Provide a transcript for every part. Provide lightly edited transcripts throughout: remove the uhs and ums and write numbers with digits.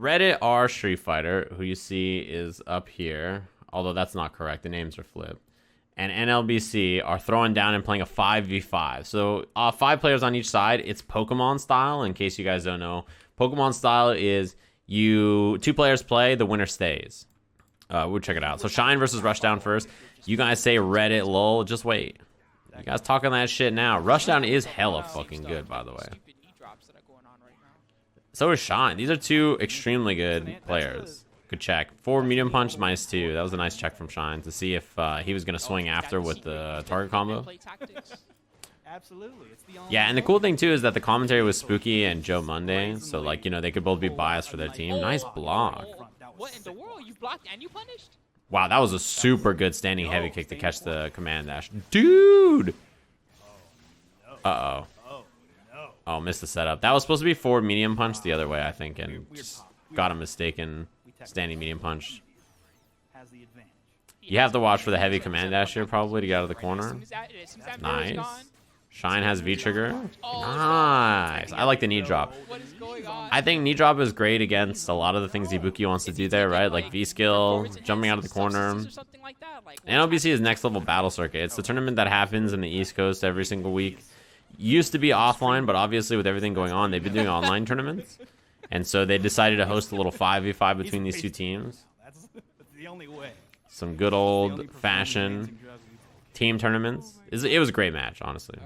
Reddit R Street Fighter, who you see is up here, although that's not correct. The names are flipped. And NLBC are throwing down and playing a 5v5. So 5 players on each side. It's Pokemon style, in case you guys don't know. Pokemon style is 2 players play, the winner stays. We'll check it out. So Shine versus Rushdown first. You guys say Reddit lol, just wait. You guys talking that shit now. Rushdown is hella fucking good, by the way. So is Shine. These are 2 extremely good players. Good check. 4 medium punch -2. That was a nice check from Shine to see if he was going to swing after with the target combo. Yeah, and the cool thing too is that the commentary was Spooky and Joe Monday. So like, you know, they could both be biased for their team. Nice block. What in the world? You blocked and you punished? Wow, that was a super good standing heavy kick to catch the command dash. Dude! Uh-oh. Oh, missed the setup. That was supposed to be forward medium punch the other way, I think, and just got a mistaken standing medium punch. You have to watch for the heavy command dash here, probably, to get out of the corner. Nice. Shine has V-trigger. Nice. I like the knee drop. I think knee drop is great against a lot of the things Ibuki wants to do there, right? Like V-skill, jumping out of the corner. NLBC is next level battle circuit. It's the tournament that happens in the East Coast every single week. Used to be offline, but obviously with everything going on, they've been doing online tournaments. And so they decided to host a little 5v5 between these 2 teams. Some good old-fashioned team tournaments. It was a great match, honestly.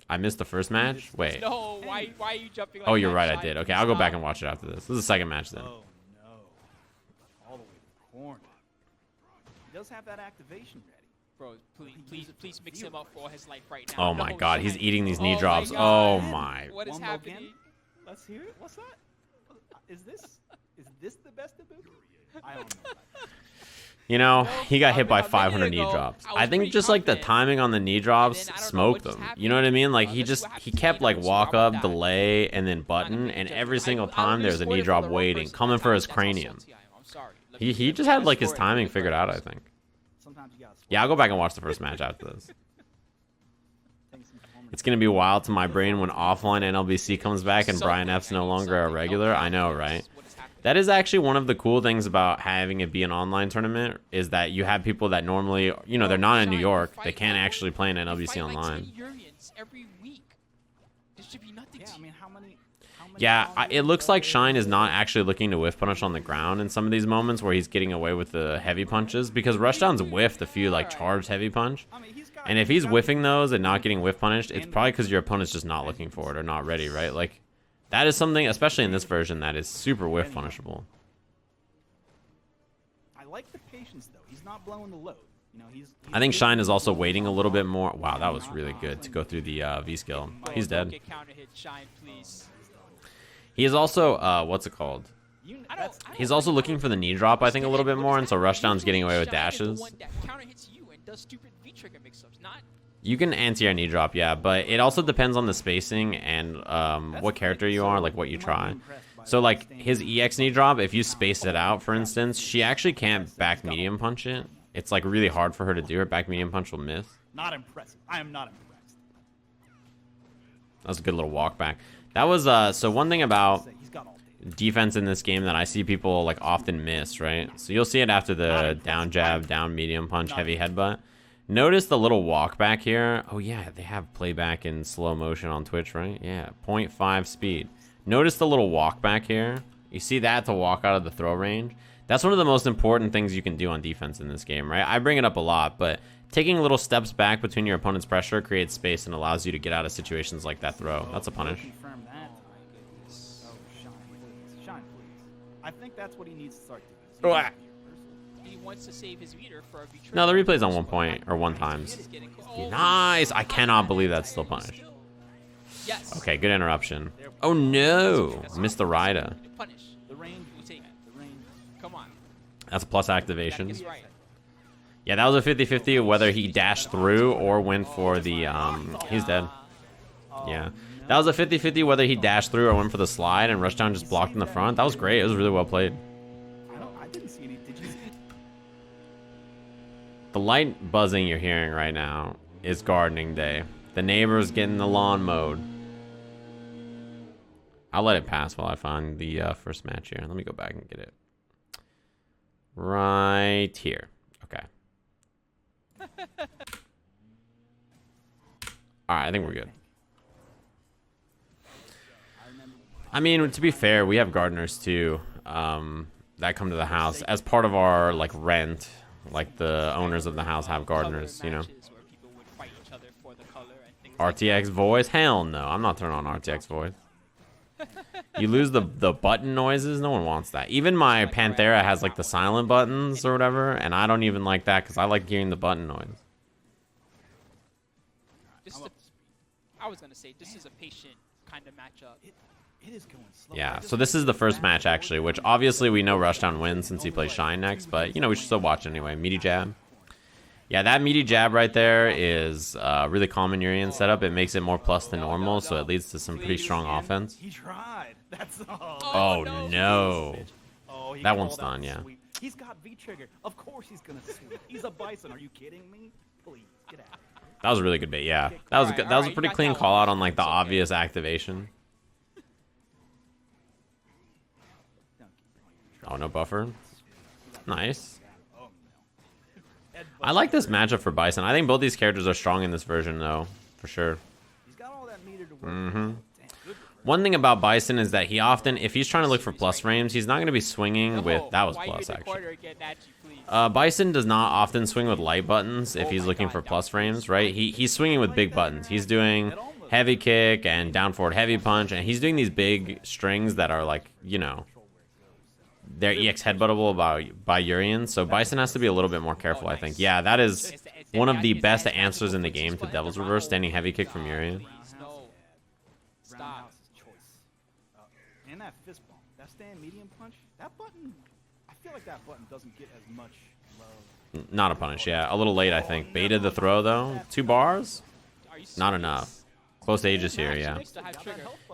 I missed the first match? Wait. No, why are you jumping like Oh, you're right, I did. Okay, I'll go back and watch it after this. This is the second match then. Oh, no. All the way to the corner. He does have that activation ready. Bro, please mix him up for his life right now. Oh my god, he's eating these knee Oh drops. my Oh God. my. What is happening? Let's hear it. What's that? Is this the best Ibuki? I don't know. You know, he got hit by 500 knee drops. I think just like the timing on the knee drops smoked them. You know what I mean? Like he kept like walk up, delay, and then button, and every single time there's a knee drop waiting, coming for his cranium. He just had like his timing figured out, I think. Yeah, I'll go back and watch the first match after this. It's going to be wild to my brain when offline NLBC comes back and Brian F's no longer a regular. I know, right? That is actually one of the cool things about having it be an online tournament, is that you have people that normally, you know, they're not in New York. They can't actually play in NLBC online. Yeah, it looks like Shine is not actually looking to whiff punish on the ground in some of these moments where he's getting away with the heavy punches, because Rushdown's whiffed a few like charged heavy punch. And if he's whiffing those and not getting whiff punished, it's probably because your opponent's just not looking for it or not ready, right? Like, that is something, especially in this version, that is super whiff punishable. I like the patience though. He's not blowing the load. You know, I think Shine is also waiting a little bit more. Wow, that was really good to go through the V skill. He's dead. He is also, what's it called? He's also looking for the knee drop, I think, a little bit more, and so Rushdown's getting away with dashes. You can anti-air knee drop, yeah, but it also depends on the spacing and what character you are, like what you try. So like his EX knee drop, if you space it out, for instance, she actually can't back medium punch it. It's like really hard for her to do. Her back medium punch will miss. Not impressive. I am not impressed. That was a good little walk back. That was so one thing about defense in this game that I see people like often miss, right? So you'll see it after the down jab, down medium punch, heavy headbutt. Notice the little walk back here. Oh yeah, they have playback in slow motion on Twitch, right? Yeah, 0.5 speed. Notice the little walk back here. You see that to walk out of the throw range? That's one of the most important things you can do on defense in this game, right? I bring it up a lot, but taking little steps back between your opponent's pressure creates space and allows you to get out of situations like that throw. That's a punish. I think that's what he needs to start doing. He wants to save his meter for a V-trigger. No, the replay's on 1 point or 1 times. Nice! I cannot believe that's still punished. Yes. Okay, good interruption. Oh no! Missed the Rida. Punish. The range, we take it. The range. Come on. That's a plus activation. Yeah, that was a 50-50 whether he dashed through or went for the, he's dead. Yeah. That was a 50-50 whether he dashed through or went for the slide, and Rushdown just blocked in the front. That was great. It was really well played. I didn't see any. Did you see it? The light buzzing you're hearing right now is gardening day. The neighbors getting the lawn mowed. I'll let it pass while I find the first match here. Let me go back and get it. Right here. Okay. Alright, I think we're good. I mean, to be fair, we have gardeners too that come to the house as part of our like rent. Like the owners of the house have gardeners, you know. RTX voice? Hell no, I'm not turning on RTX voice. You lose the button noises. No one wants that. Even my Panthera has like the silent buttons or whatever, and I don't even like that because I like hearing the button noise. I was gonna say this is a patient kind of matchup. It is going slow. Yeah, so this is the first match actually, which obviously we know Rushdown wins since he plays Shine next, but you know we should still watch anyway. Meaty jab. Yeah, that meaty jab right there is really common Urien setup. It makes it more plus than normal, so it leads to some pretty strong offense. He tried. That's all. Oh no. Oh, That one's done, yeah. He's got V trigger. Of course he's gonna sweep. He's a Bison. Are you kidding me? Please get out. That was a really good bait, yeah. That was good. That was a pretty clean call out on like the obvious activation. Oh, no buffer. Nice. I like this matchup for Bison. I think both these characters are strong in this version, though, for sure. One thing about Bison is that he often, if he's trying to look for plus frames, he's not going to be swinging with... That was plus, actually. Bison does not often swing with light buttons if he's looking for plus frames, right? He's swinging with big buttons. He's doing heavy kick and down forward heavy punch, and he's doing these big strings that are like, you know... They're EX headbuttable by Urien, so Bison has to be a little bit more careful, I think. Yeah, that is one of the best answers in the game to Devil's Reverse, standing heavy kick from Urien. Stop. And that fist bump, that stand medium punch, that button, I feel like that button doesn't get as much love. Not a punish, yeah. A little late, I think. Baited the throw, though. 2 bars? Not enough. Close Aegis here, yeah.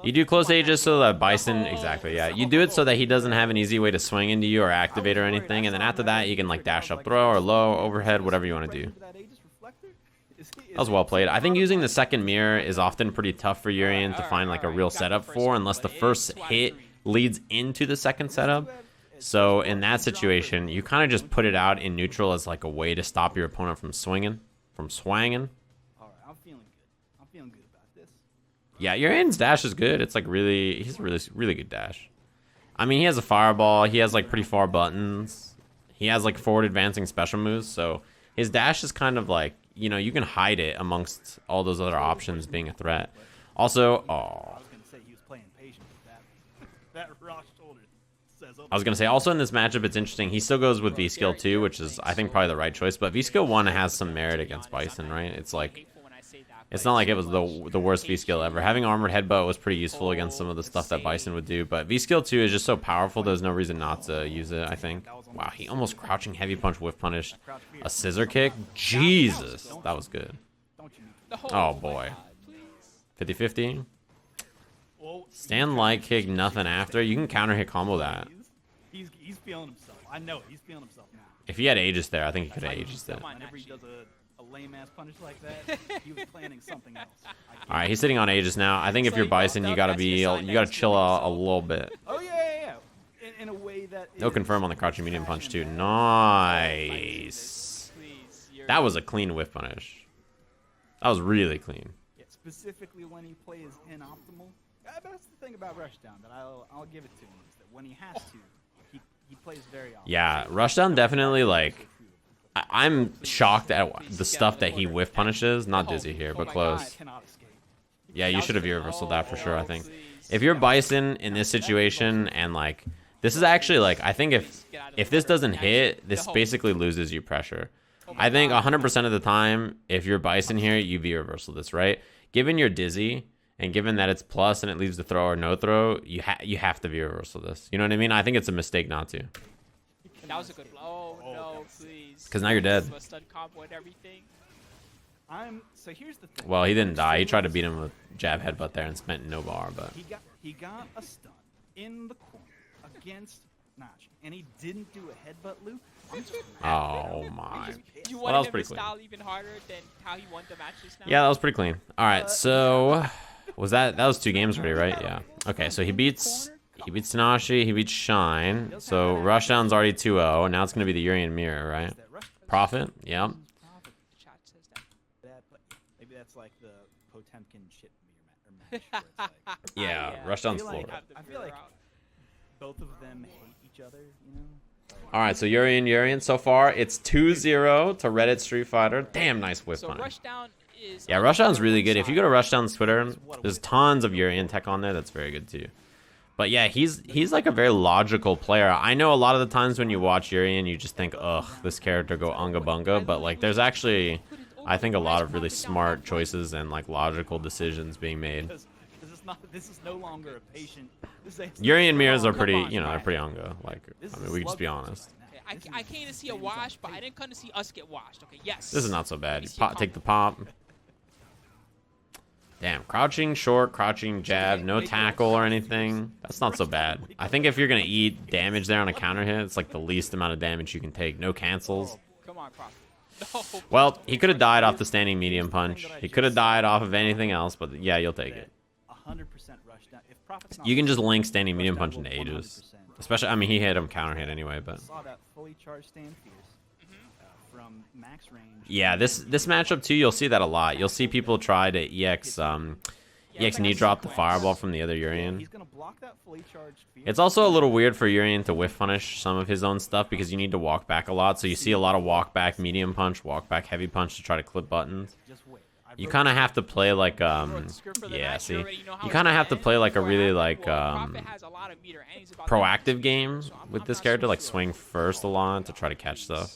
You do close Aegis so that Bison... Exactly, yeah. You do it so that he doesn't have an easy way to swing into you or activate or anything, and then after that, you can, like, dash up throw or low, overhead, whatever you want to do. That was well played. I think using the second mirror is often pretty tough for Urien to find, like, a real setup for, unless the first hit leads into the second setup. So, in that situation, you kind of just put it out in neutral as, like, a way to stop your opponent from swinging, from swanging. Yeah, Urien's dash is good. It's like really, he's a really good dash. I mean, he has a fireball. He has like pretty far buttons. He has like forward advancing special moves. So his dash is kind of like, you know, you can hide it amongst all those other options being a threat. Also, I was gonna say also in this matchup, it's interesting. He still goes with V skill 2, which is I think probably the right choice. But V skill 1 has some merit against Bison, right? It's like. It's not like it was the worst V-skill ever. Having Armored Headbutt was pretty useful against some of the stuff that Bison would do, but V-skill 2 is just so powerful, there's no reason not to use it, I think. Wow, he almost crouching heavy punch whiff punished a scissor kick? Jesus, that was good. Oh, boy. 50-50. Stand light kick, nothing after. You can counter hit combo that. He's feeling himself. I know it. He's feeling himself now. If he had Aegis there, I think he could have Aegis it. Whenever he does a lame ass punish like that, he was planning something else. All right, he's sitting on Aegis now. I think if you're Bison, you gotta chill a little bit. Oh yeah. In a way that. No confirm on the crouching medium punch too. Nice. That was a clean whiff punish. That was really clean. Yeah, specifically when he plays inoptimal. That's the thing about Rushdown that I'll give it to him is that when he has to, he plays very optimal. Yeah, Rushdown definitely like. I'm shocked at the stuff that he whiff punishes. Not dizzy here, but close. Yeah, you should have reversal that for sure, I think. If you're Bison in this situation, and like, this is actually like, I think if this doesn't hit, this basically loses you pressure. I think 100% of the time, if you're Bison here, you reversal this, right? Given you're dizzy, and given that it's plus and it leaves the throw or no throw, you have to reversal this. You know what I mean? I think it's a mistake not to. That was a good blow. Oh, no, please. Because now you're dead. So here's the thing. Well, he didn't die. He tried to beat him with jab headbutt there and spent no bar, but he got a stun in the corner against Tnatchie, and he didn't do a headbutt loop. Oh my. You want him to style even harder than how he won the match just now? Yeah, that was pretty clean. All right, so Was that was 2 games already, right? Yeah. Okay, so he beats Tnatchie, he beats Shine. So Rushdown's already 2-0. Now it's gonna be the Urien Mirror, right? Profit. Yep. Maybe that's like the Potemkin shit match. Where it's like, Yeah, Rushdown's floor. I feel like both of them hate each other, you know? All right, so Urien so far, it's 2-0 to Reddit Street Fighter. Damn, nice whip So punish. Rushdown is. Yeah, Rushdown's really good. If you go to Rushdown's Twitter, there's tons of Urien tech on there. That's very good too. But yeah, he's like a very logical player. I know a lot of the times when you watch Urien, you just think, ugh, this character go unga bunga. But like, there's actually, I think, a lot of really smart choices and like logical decisions being made. This is no longer a patient. Urien mirrors are pretty, you know, they're pretty unga. Like, I mean, we can just be honest. Okay, I came to see a wash, but I didn't come to see us get washed. Okay, yes. This is not so bad. You take the pop. Damn, crouching short, crouching jab, no tackle or anything. That's not so bad. I think if you're gonna eat damage there on a counter hit, it's like the least amount of damage you can take. No cancels. Come on, Prophet. No. Well, he could have died off the standing medium punch. He could have died off of anything else, but yeah, you'll take it. 100% rushdown. If Prophet's not You can just link standing medium punch into Aegis. Especially, I mean, he hit him counter hit anyway, but saw that fully charged stand fierce from max range. yeah, this matchup too, you'll see that a lot. You'll see people try to EX knee drop the fireball from the other Urien. He's gonna block that fully charged fierce. It's also a little weird for Urien to whiff punish some of his own stuff because you need to walk back a lot. So you see a lot of walk back medium punch, walk back heavy punch to try to clip buttons. You kind of have to play like yeah, see, you kind of have to play like a really like proactive game with this character, like swing first a lot to try to catch stuff,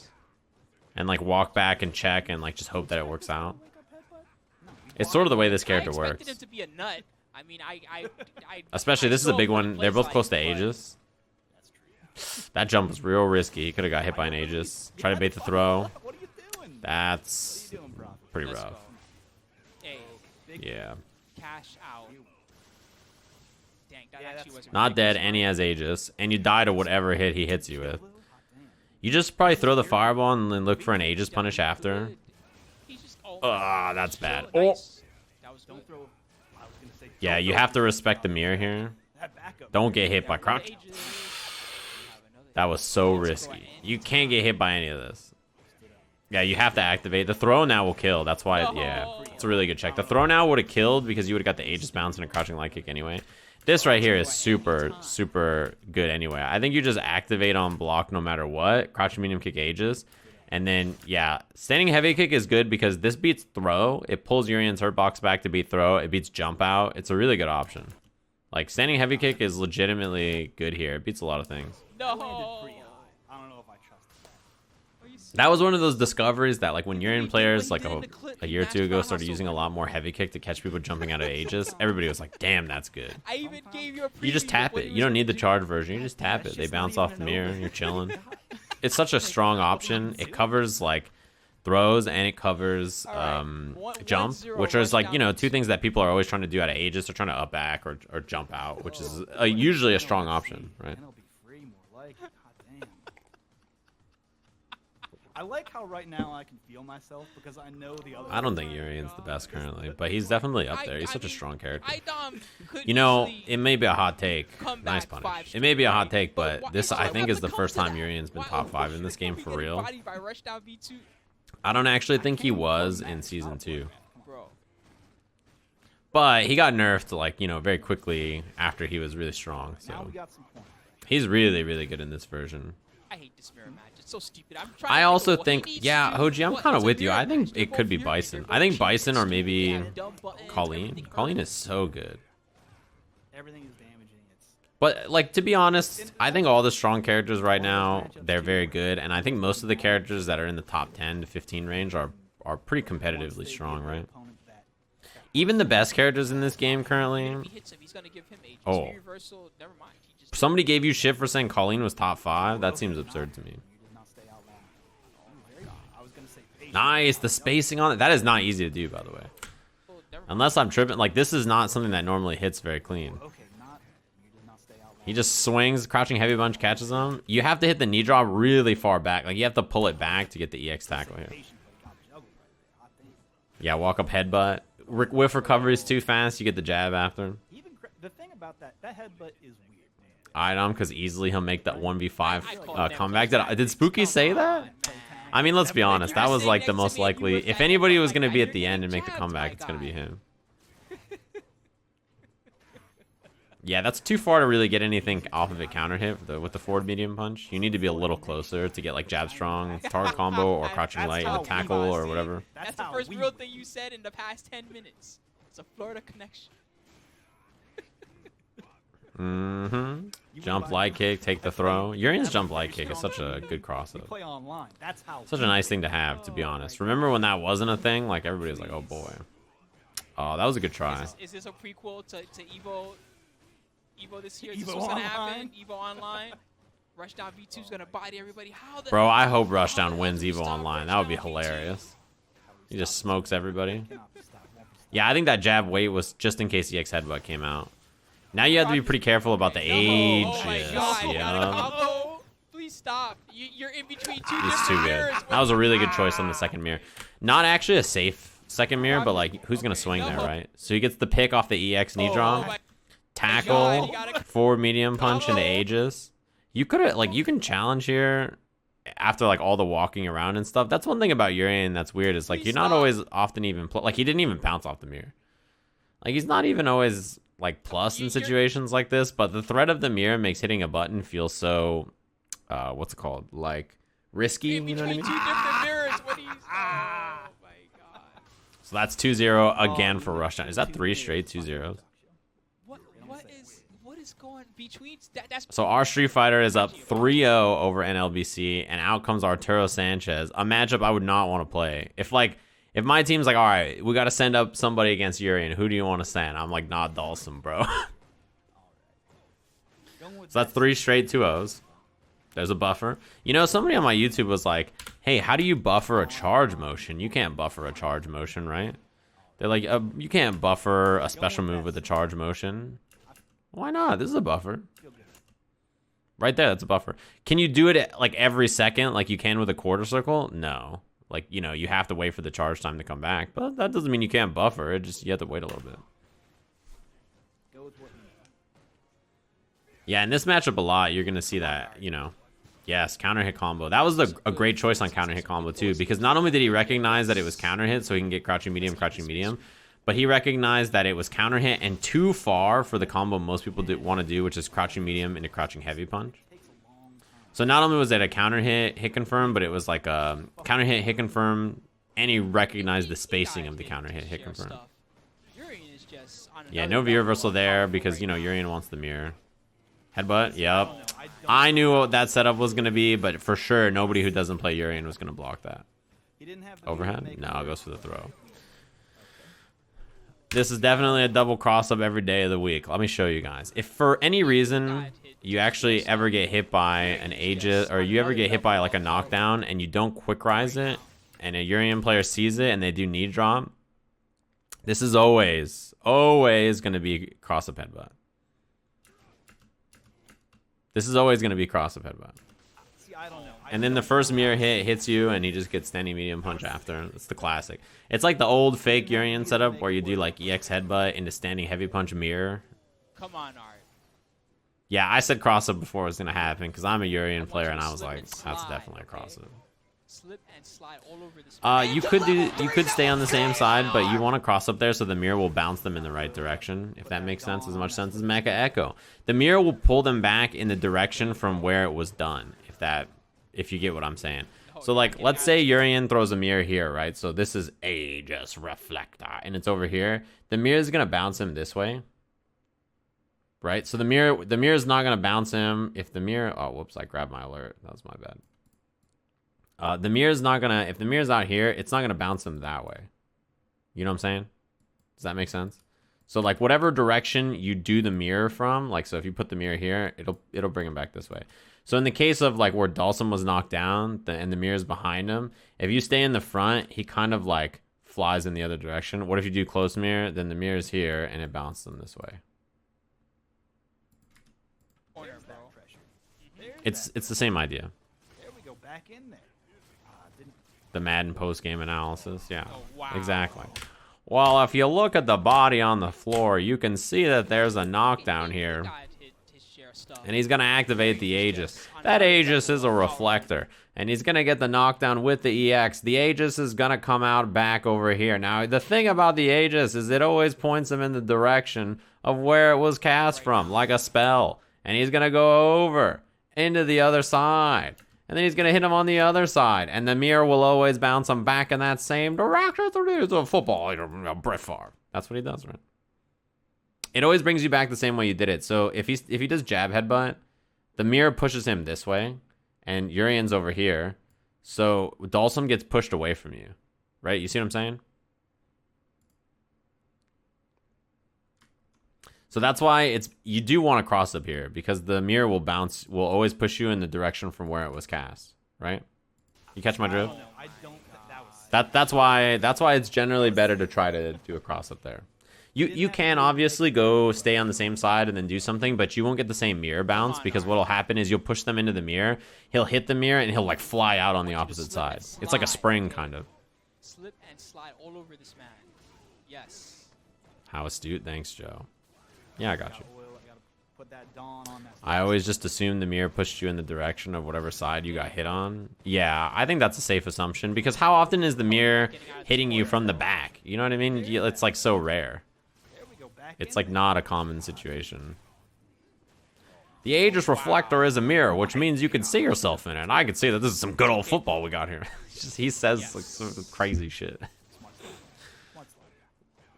and like walk back and check and like just hope that it works out. It's sort of the way this character works. Him to be a nut. I mean, Especially this is a big one. They're both close to Aegis. That jump was real risky. He could have got hit by an Aegis. Try to bait the throw. That's pretty rough. Yeah. Cash out. Dang, that actually wasn't Not dead, and he has Aegis. And you die to whatever hit he hits you with. You just probably throw the fireball and then look for an Aegis punish after. Ah, that's bad. Oh. Yeah, you have to respect the mirror here. Don't get hit by crouch. That was so risky. You can't get hit by any of this. Yeah, you have to activate. The throw now will kill. That's why, yeah, it's a really good check. The throw now would have killed because you would have got the Aegis bounce and a crouching light kick anyway. This right here is super, super good anyway. I think you just activate on block no matter what. Crouching medium kick Aegis. And then, yeah, standing heavy kick is good because this beats throw. It pulls Urien's hurt box back to beat throw. It beats jump out. It's a really good option. Like, standing heavy kick is legitimately good here. It beats a lot of things. No. That was one of those discoveries that, like, when Urien players, like, a year or two ago started using a lot more heavy kick to catch people jumping out of Aegis, everybody was like, damn, that's good. I even gave you a You just tap it. You don't need the charge version. You just tap it. They bounce off the mirror. You're chilling. It's such a strong option. It covers, like, throws and it covers jump, which is, like, you know, two things that people are always trying to do out of Aegis. They're trying to up back or jump out, which is usually a strong option, right? I like how right now I can feel myself because I know the other. I don't think Urien's the best currently, but he's definitely up there. He's such a strong character. Idom could You know, easily it may be a hot take. come Nice back punish. 5 It may be a hot straight, take, but this I think is the first time Urien's been top 5 in this game for real. By Rushdown V2. I don't actually think he was in season 2. Bro. But he got nerfed, like, you know, very quickly after he was really strong. Now So we got some points. he's really, really good in this version. I hate this mirror match. It's so stupid. I'm trying I to also what think, he needs yeah, to do. Hoji, I'm What kind of is a with you. mirror I think match? it could be They're both Bison. mirror I think cheats. Bison or maybe Yeah, dumb buttons, Colleen. everything Colleen hurts. is so good. Everything is damaging. It's But, like, to be honest, I think all the strong characters right now, they're very good. And I think most of the characters that are in the top 10 to 15 range are pretty competitively strong, right? Even the best characters in this game currently. If he hits him, he's gonna give him Aegis. Oh. Reversal, never mind. He just Somebody gave you shit for saying Colleen was top 5? That seems absurd to me. You did not stay out long. I was gonna say patient. Nice, the spacing on it. That is not easy to do, by the way. oh, never mind. Unless I'm tripping. Like, this is not something that normally hits very clean. Okay, you did not stay out long. He just swings, crouching heavy bunch, catches him. You have to hit the knee drop really far back. Like, you have to pull it back to get the EX tackle here. Patient, but he got juggled right there. Hot damn. Yeah, walk up headbutt. whiff recoveries too fast, you get the jab after. Even the thing about that headbutt is weird, man. Idom, because easily he'll make that 1v5 comeback. Did Spooky say that? I mean, let's be honest. That was like the most likely. If anybody was going to be at the end and make the comeback, it's going to be him. Yeah, that's too far to really get anything off of it counter hit with the forward medium punch. You need to be a little closer to get like jab strong, target combo, or crouching light with tackle or whatever. That's the first real thing you said in the past 10 minutes. It's a Florida connection. Jump light kick, take the throw. Urien's jump light kick is such a good crossover. Such a nice thing to have, to be honest. Remember when that wasn't a thing? Like everybody was like, oh boy. Oh, that was a good try. Is this a prequel to Evo this year? Is this what's gonna happen? Evo Online? Rushdown V2 is gonna body everybody. How the Bro, I hope Rushdown wins Evo Online. That would be hilarious. He just smokes everybody. Yeah, I think that jab weight was just in case the X headbutt came out. Now you have to be pretty careful about the Aegis. Oh my God, yeah. Please stop. You're in between two He's different too good. mirrors. That was a really good choice on the second mirror. Not actually a safe second mirror, but like, who's gonna swing there, right? So he gets the pick off the EX knee drop. Tackle, forward medium punch into Aegis. You could have, like, you can challenge here after, like, all the walking around and stuff. That's one thing about Urien that's weird is, like, you're not always often even, like, he didn't even bounce off the mirror. Like, he's not even always, like, plus in situations like this, but the threat of the mirror makes hitting a button feel so, what's it called? Like, risky, you know what I mean? Two different mirrors. What do you... Oh, my God. So that's 2-0 again for Rushdown. Is that 3 straight 2-0s? What is going between? That's So our Street Fighter is up 3-0 over NLBC, and out comes Arturo Sanchez, a matchup I would not want to play. If my team's like, all right, we got to send up somebody against Urien, who do you want to send? I'm like, nah, Dhalsim, bro. So that's 3 straight 2-0s. There's a buffer. You know, somebody on my YouTube was like, hey, how do you buffer a charge motion? You can't buffer a charge motion, right? They're like, you can't buffer a special move with a charge motion. Why not? This is a buffer. Right there, that's a buffer. Can you do it like every second like you can with a quarter circle? No. Like, you know, you have to wait for the charge time to come back. But that doesn't mean you can't buffer. It just, you have to wait a little bit. Yeah, in this matchup a lot, you're going to see that, you know. Yes, counter hit combo. That was a great choice on counter hit combo too, because not only did he recognize that it was counter hit so he can get crouching medium, but he recognized that it was counter hit and too far for the combo most people want to do, which is crouching medium into crouching heavy punch. So not only was it a counter hit confirm, but it was like a counter hit confirm, and he recognized the spacing of the counter hit confirm. Yeah, no V reversal there because, you know, Urien wants the mirror. Headbutt, yep. I knew what that setup was going to be, but for sure, nobody who doesn't play Urien was going to block that. Overhead? No, it goes for the throw. This is definitely a double cross-up every day of the week. Let me show you guys. If for any reason you actually ever get hit by an Aegis, or you ever get hit by like a knockdown and you don't quick rise it, and a Urien player sees it and they do knee drop, this is always going to be cross-up headbutt. This is always going to be cross-up headbutt. And then the first mirror hits you, and he just gets standing medium punch after. It's the classic. It's like the old fake Urien setup where you do like EX headbutt into standing heavy punch mirror. Come on, Art. Yeah, I said cross-up before it was going to happen because I'm a Urien player, and I was like, that's definitely a cross-up. Slip and slide all over this. You could stay on the same side, but you want to cross up there so the mirror will bounce them in the right direction, if that makes sense, as much sense as Mecha Echo. The mirror will pull them back in the direction from where it was done, if you get what I'm saying. So like, let's say Urien throws a mirror here, right? So this is Aegis reflector, and it's over here. The mirror is gonna bounce him this way, right? So the mirror is not gonna bounce him if the mirror. Oh, whoops! I grabbed my alert. That was my bad. The mirror's not gonna, if the mirror's out here, it's not gonna bounce him that way. You know what I'm saying? Does that make sense? So like whatever direction you do the mirror from, like, so if you put the mirror here, it'll bring him back this way. So in the case of like where Dhalsim was knocked down and the mirror's behind him, if you stay in the front, he kind of like flies in the other direction. What if you do close mirror, then the mirror's here and it bounces him this way. It's the same idea. There we go, back in there. The Madden post-game analysis, yeah, exactly. Well, if you look at the body on the floor, you can see that there's a knockdown here. And he's going to activate the Aegis. That Aegis is a reflector. And he's going to get the knockdown with the EX. The Aegis is going to come out back over here. Now, the thing about the Aegis is it always points him in the direction of where it was cast from, like a spell. And he's going to go over into the other side. And then he's going to hit him on the other side. And the mirror will always bounce him back in that same direction. It's a football, Brett Favre. That's what he does, right? It always brings you back the same way you did it. So if he does jab headbutt, the mirror pushes him this way. And Urien's over here. So Dhalsim gets pushed away from you. Right? You see what I'm saying? So that's why you do want to cross up here, because the mirror will always push you in the direction from where it was cast, right? You catch my drift? I don't. That was. That's why it's generally better to try to do a cross up there. You can obviously go stay on the same side and then do something, but you won't get the same mirror bounce, because what'll happen is you'll push them into the mirror, he'll hit the mirror, and he'll like fly out on the opposite side. It's like a spring kind of. Slip and slide all over this man. Yes. How astute, thanks, Joe. Yeah, I got you. Put that Dawn on that. I always just assume the mirror pushed you in the direction of whatever side you got hit on. Yeah, I think that's a safe assumption, because how often is the mirror hitting you from the back? You know what I mean? It's like so rare. It's like not a common situation. The Aegis reflector is a mirror, which means you can see yourself in it. And I can see that this is some good old football we got here. He says like sort of crazy shit.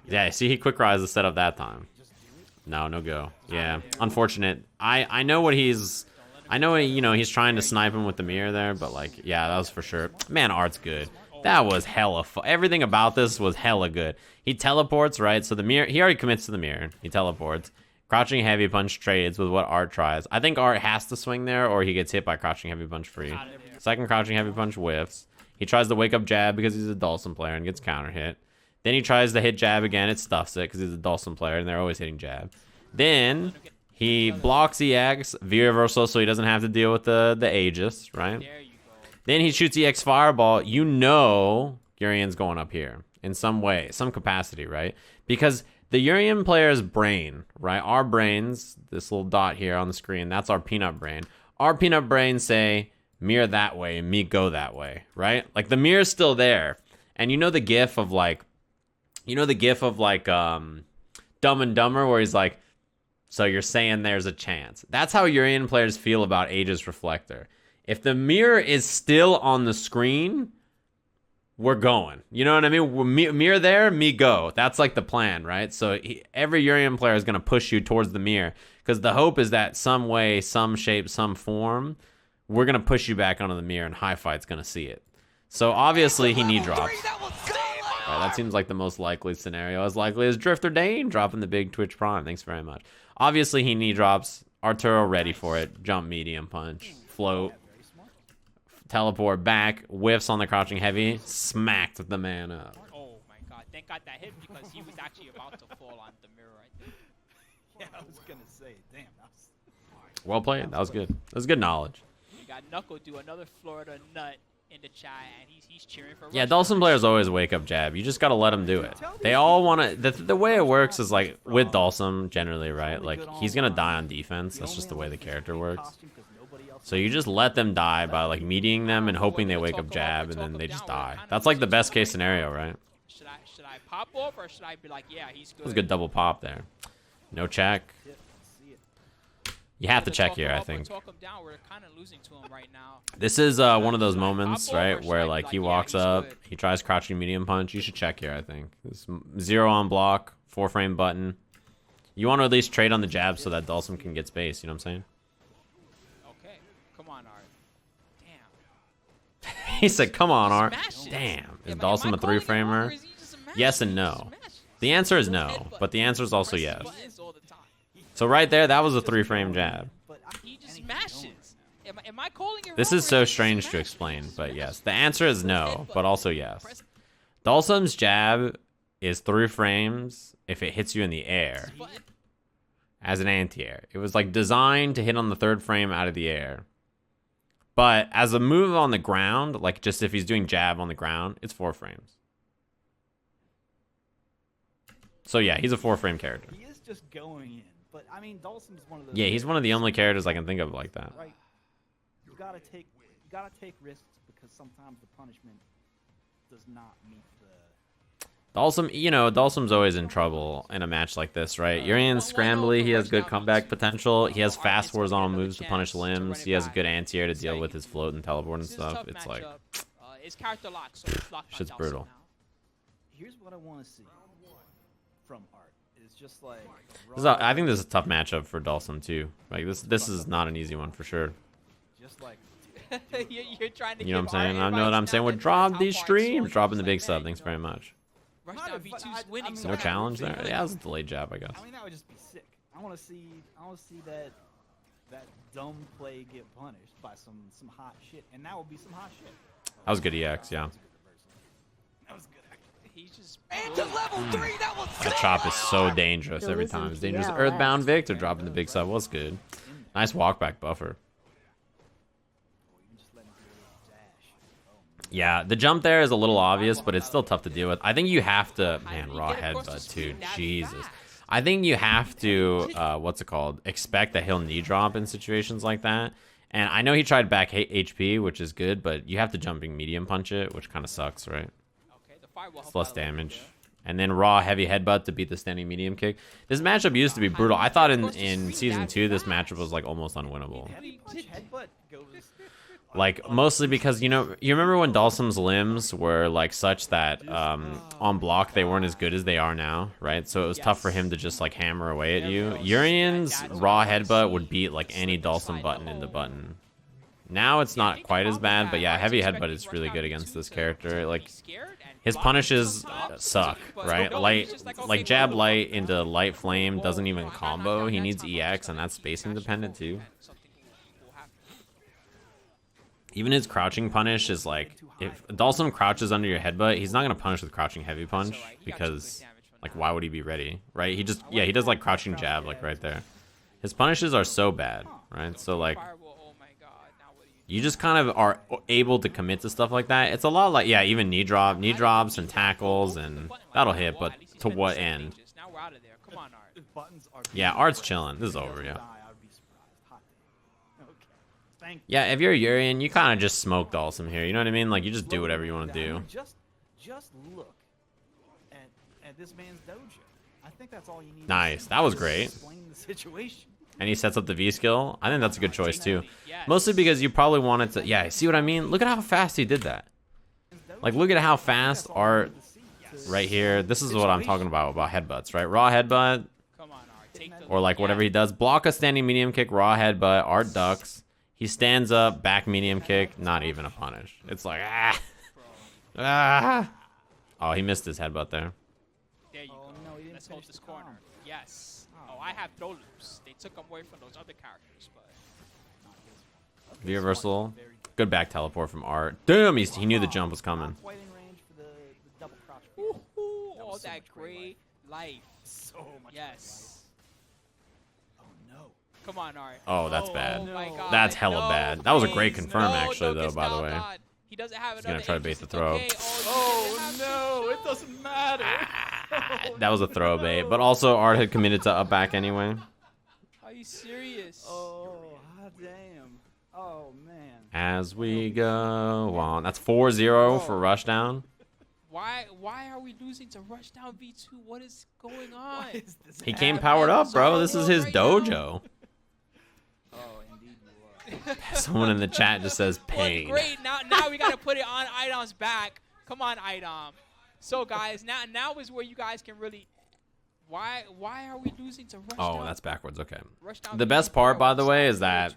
Yeah, see, he quick rise the setup that time. No go. Yeah, unfortunate. I know what he's trying to snipe him with the mirror there, but like, yeah, that was for sure. Man, art's good. That was hella everything about this was hella good. He teleports, right? So the mirror, he already commits to the mirror. He teleports. Crouching heavy punch trades with what Art tries. I think Art has to swing there, or he gets hit by crouching heavy punch free. Second crouching heavy punch whiffs. He tries to wake up jab because he's a Dhalsim player and gets counter hit. Then he tries to hit jab again. It stuffs it because he's a Dhalsim player and they're always hitting jab. Then he blocks EX, V reversal, so he doesn't have to deal with the Aegis, right? Then he shoots EX fireball. You know Urien's going up here in some way, some capacity, right? Because the Urien player's brain, right? Our brains, this little dot here on the screen, that's our peanut brain. Our peanut brain say, mirror that way, me go that way, right? Like the mirror's still there. And you know the gif of like, Dumb and Dumber, where he's like, so you're saying there's a chance. That's how Urien players feel about Aegis Reflector. If the mirror is still on the screen, we're going. You know what I mean? Mirror there, me go. That's like the plan, right? So every Urien player is going to push you towards the mirror, because the hope is that some way, some shape, some form, we're going to push you back onto the mirror and High Fight's going to see it. So obviously he knee drops. Right, that seems like the most likely scenario. As likely as Drifter Dane dropping the big Twitch Prime. Thanks very much. Obviously he knee drops. Arturo ready for it. Jump medium punch. Float. Teleport back. Whiffs on the crouching heavy. Smacked the man up. Oh my god. Thank God that hit, because he was actually about to fall on the mirror, I think. Yeah, I was going to say, damn. Well played. That was good. That was good knowledge. We got Knuckle do another Florida nut in the chat, and he's cheering for. Yeah, Dhalsim players always wake up jab. You just gotta let them do it. They all want to. The way it works is like with Dhalsim generally, right? Like he's gonna die on defense. That's just the way the character works. So you just let them die by like meeting them and hoping they wake up jab, and then they just die. That's like the best case scenario, right? Should I pop off, or should I be like, yeah, he's good? That was a good double pop there. No check. You have to check here, I think. We're kind of losing to him right now. This is one of those moments, right, where like he walks up, he tries crouching medium punch. You should check here, I think. It's 0 on block, 4-frame button. You want to at least trade on the jab so that Dhalsim can get space. You know what I'm saying? Okay, come on, Art. Damn. He said, "Come on, Art." Smashes. Damn. Is Dhalsim a 3-framer? Yes and no. The answer is no, but the answer is also yes. So right there, that was a 3-frame jab. He just smashes. Am I calling it This wrong, is or so he just strange to smashes? explain, but yes. The answer is no, but also yes. Dhalsim's jab is 3 frames if it hits you in the air as an anti-air. It was like designed to hit on the 3rd frame out of the air. But as a move on the ground, like just if he's doing jab on the ground, it's 4 frames. So yeah, he's a 4-frame character. He is just going in. But I mean, Dhalsim's one of those. Yeah, he's one of the only characters I can think of like that. Right. You gotta take risks because sometimes the punishment does not meet the. Dhalsim, you know, Dhalsim's always in trouble in a match like this, right? Urien's scrambly, he has good comeback potential. He has fast horizontal moves to punish limbs. He has a good anti-air to deal with his float and teleport and stuff. It's like, it's character lock, so it's locked by shit's Dhalsim brutal. now. Here's what I want to see from Art. It's just like. I think this is a tough matchup for Dhalsim too. Like this is not an easy one for sure. Just like. You're trying to. You know what I'm saying? I know what I'm saying. We're drop these streams, dropping the big sub. Thanks very much. Rush down V2's winning. No challenge there. Yeah, that was a delayed jab, I guess. I mean, that would just be sick. I want to see that dumb play get punished by some hot shit, and that would be some hot shit. That was good EX, yeah. That was good. Actually. He's just. Into level 3, that was That chop is so dangerous every time. It's dangerous. Earthbound Victor dropping the big sub was good. Nice walkback buffer. Yeah, the jump there is a little obvious, but it's still tough to deal with. I think you have to, man, raw headbutt too. Jesus. I think you have to, what's it called? Expect that he'll knee drop in situations like that. And I know he tried back HP, which is good, but you have to jumping medium punch it, which kind of sucks, right? It's less damage. And then raw heavy headbutt to beat the standing medium kick. This matchup used to be brutal. I thought in Season 2, this matchup was like almost unwinnable. Like, mostly because, you know, you remember when Dhalsim's limbs were, like, such that on block they weren't as good as they are now, right? So it was tough for him to just, like, hammer away at you. Urien's raw headbutt would beat, like, any Dhalsim button in the button. Now it's not quite as bad, but yeah, heavy headbutt is really good against this character. Like, his punishes suck, right? Like jab light into light flame doesn't even combo. He needs EX, and that's spacing dependent, too. Even his crouching punish is like, if Dhalsim crouches under your headbutt, he's not going to punish with crouching heavy punch because, like, why would he be ready, right? He just, yeah, he does, like, crouching jab, like, right there. His punishes are so bad, right? So, like, you just kind of are able to commit to stuff like that. It's a lot like, yeah, even knee drops and tackles, and that'll hit, but to what end? Yeah, Art's chilling. This is over, yeah. Yeah, if you're Urien, you kind of just smoke Dhalsim here. You know what I mean? Like, you just do whatever you want to do. Just look at this man's dojo. I think that's all you need. Nice. That was great. Explain the situation. And he sets up the V skill. I think that's a good choice, too. Mostly because you probably wanted to... Yeah, see what I mean? Look at how fast he did that. Like, look at how fast Art... Right here. This is what I'm talking about headbutts, right? Raw headbutt. Or, like, whatever he does. Block a standing medium kick, raw headbutt. Art ducks. He stands up, back medium kick, not even a punish. It's like, ah. Ah. Oh, he missed his headbutt there. There you go. Let's hold this corner. Yes. Oh, I have throw loops. They took them away from those other characters, but... V-reversal. Good back teleport from Art. Damn, he knew the jump was coming. All that gray life. So much. Yes. Come on, Art. Oh, that's bad. Oh my God. That's hella bad. That was a great confirm, actually, though, Lucas, by the no, way. God. He doesn't have He's going to try to bait the throw. Okay. Oh, no. It doesn't matter. That was a throw bait. But also, Art had committed to up back anyway. Are you serious? Oh, damn. Oh, man. As we go on. That's 4-0 for Rushdown. Why are we losing to Rushdown V2? What is going on? He came powered up, bro. This is his dojo. Oh, indeed you are. Someone in the chat just says pain. Well, great. Now we gotta put it on Idom's back. Come on, Idom. So guys, now is where you guys can really. Why are we losing to Rushdown? Oh, that's backwards. Okay. Rushdown The best part, by the way, is that,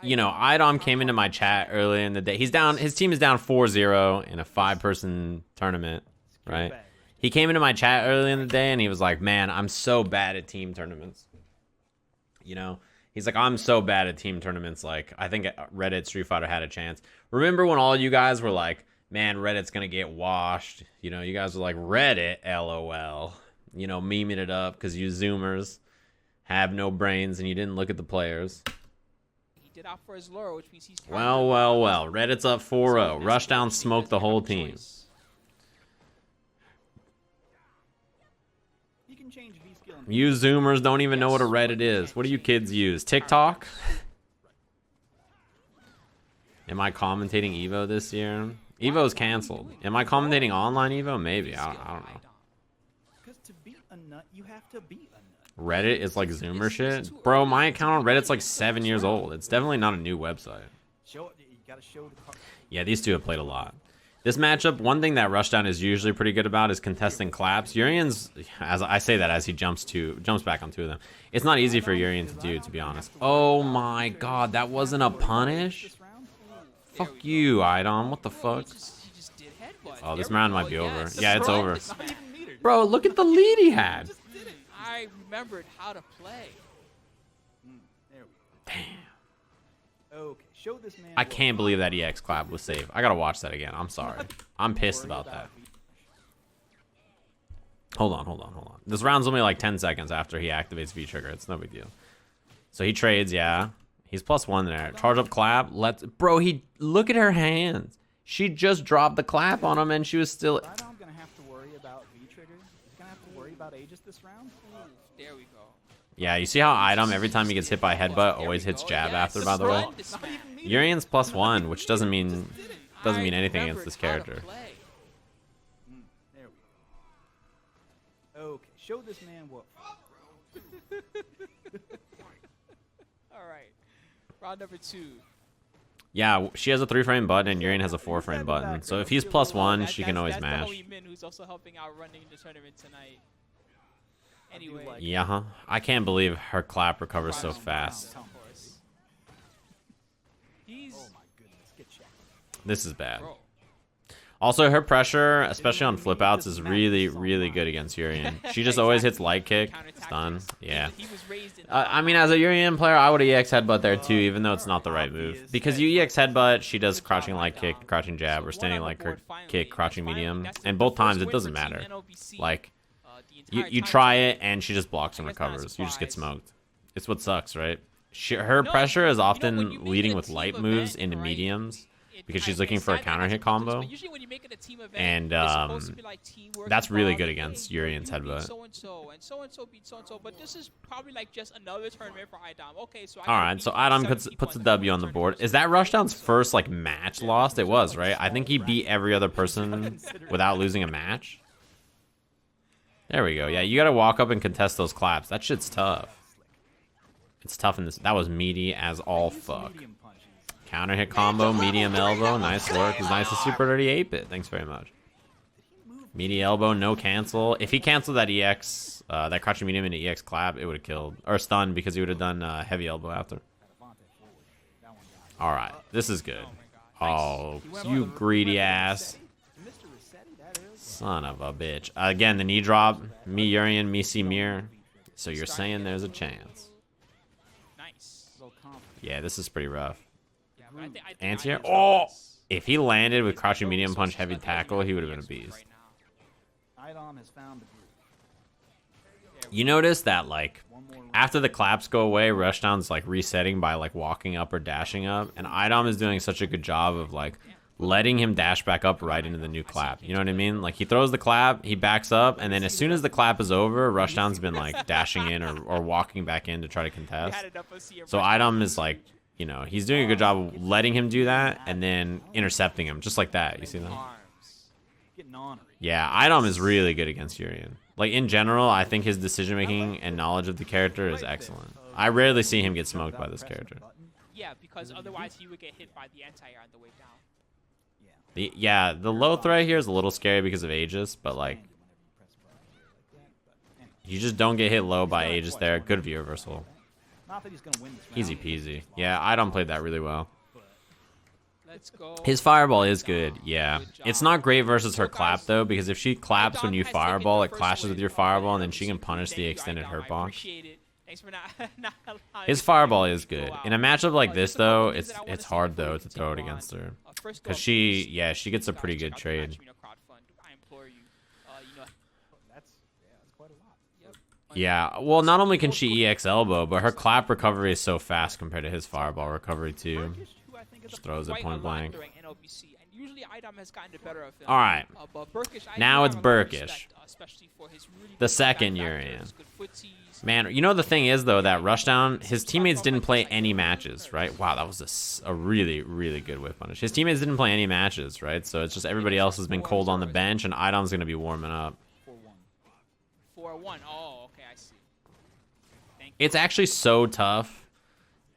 you know, Idom came into my chat earlier in the day. He's down. His team is down 4-0 in a 5-person tournament, right? He came into my chat early in the day and he was like, "Man, I'm so bad at team tournaments." You know, he's like, "I'm so bad at team tournaments. Like, I think Reddit Street Fighter had a chance." Remember when all you guys were like, "Man, Reddit's gonna get washed." You know, you guys were like, "Reddit, LOL." You know, memeing it up because you Zoomers have no brains and you didn't look at the players. He did opt for his lure, which means he's. Well. Reddit's up 4-0. Rushdown smoked the whole team. You can change V skill. You Zoomers don't even know what a Reddit is. What do you kids use? TikTok? Am I commentating Evo this year? Evo's canceled. Am I commentating online Evo? Maybe. I don't know. Because to beat a nut, you have to beat a nut. Reddit is like Zoomer shit? Bro, my account on Reddit's like 7 years old. It's definitely not a new website. You gotta show the card. Yeah, these two have played a lot. This matchup, one thing that Rushdown is usually pretty good about is contesting claps. Urien's, as I say that as he jumps back on two of them. It's not easy for Urien to do, to be honest. Oh my god, that wasn't a punish? Fuck you, Idom. What the fuck? Oh, this round might be over. Yeah, it's over. Bro, look at the lead he had. I remembered how to play. There we go. Damn. Okay, show this man. I can't believe that EX clap was safe. I gotta watch that again. I'm sorry. I'm pissed about that. Hold on. This round's only like 10 seconds after he activates V-Trigger. It's no big deal. So he trades, yeah. He's +1 there. Charge up clap. Bro, look at her hands. She just dropped the clap on him and she was still... I'm gonna have to worry about V-Trigger. He's gonna have to worry about Aegis this round. There we go. Yeah, you see how Idom, every time he gets hit by a headbutt, always hits jab after, by the way? Urien's +1, which doesn't mean anything against this character. There we go. Okay, show this man what. All right. Round number 2. Yeah, she has a 3-frame button and Urien has a 4-frame button. So if he's +1, she can always mash. That's the homie Min who's also helping out running the tournament tonight. Anyway. Yeah, huh? I can't believe her clap recovers so fast. He's... Oh my goodness, get checked. This is bad. Bro. Also, her pressure, especially on flip outs, is really, really good against Urien. She just always hits light kick, stun. Yeah. I mean, as a Urien player, I would EX headbutt there too, even though it's not the right move. Because you EX headbutt, she does crouching light kick, crouching jab, or standing light kick, crouching medium. And both times, it doesn't matter. Like, you try it, and she just blocks and recovers. You just get smoked. It's what sucks, right? Her pressure is often leading with light moves into mediums, because she's looking for a counter hit combo, and that's really good against Urien's headbutt. But this is probably like just another tournament for Idom. Okay, so all right, so Idom puts a W on the board. Is that Rushdown's first like match lost? It was, right? I think he beat every other person without losing a match. There we go. Yeah, you gotta walk up and contest those claps. That shit's tough. It's tough in this. That was meaty as all fuck. Counter hit combo, medium elbow, nice work. It's nice to super dirty 8-bit. Thanks very much. Meaty elbow, no cancel. If he canceled that EX, that crouching medium into EX clap, it would have killed. Or stunned, because he would have done heavy elbow after. Alright, this is good. Oh, you greedy ass. Son of a bitch. Again, the knee drop. Me Urien, me see mirror. So you're saying there's a chance. Yeah, this is pretty rough. Anti-air. Oh! If he landed with crouching medium punch heavy tackle, he would have been a beast. You notice that, like, after the claps go away, Rushdown's, like, resetting by, like, walking up or dashing up. And Idom is doing such a good job of, like, letting him dash back up right into the new clap. You know what I mean? Like, he throws the clap, he backs up, and then as soon as the clap is over, Rushdown's been, like, dashing in or walking back in to try to contest. So Idom is, like, you know, he's doing a good job of letting him do that and then intercepting him, just like that. You see that? Yeah, Idom is really good against Urien. Like, in general, I think his decision-making and knowledge of the character is excellent. I rarely see him get smoked by this character. Yeah, because otherwise he would get hit by the anti-air on the way down. Yeah, the low threat here is a little scary because of Aegis, but, like, you just don't get hit low by Aegis there. Good view reversal. Easy peasy. Yeah, Idom played that really well. His fireball is good, yeah. It's not great versus her clap, though, because if she claps when you fireball, it clashes with your fireball, and then she can punish the extended hurt box. His fireball is good. In a matchup like this, though, it's hard, though, to throw it against her. Because she gets a pretty good trade. Yeah, well, not only can she EX elbow, but her clap recovery is so fast compared to his fireball recovery, too. Just throws it point blank. Usually Idom has gotten the better of him. All right. But Burkish, I Now do it's have a lot of Burkish. respect, especially for his really The good second back Urien. factors, good footsies. Man, you know the thing is, though, that Rushdown, his teammates didn't play any matches, right? Wow, that was a really, really good whip punish. His teammates didn't play any matches, right? So it's just everybody else has been cold on the bench, and Idom's going to be warming up. 4-1. Oh, okay, I see. Thank you. It's actually so tough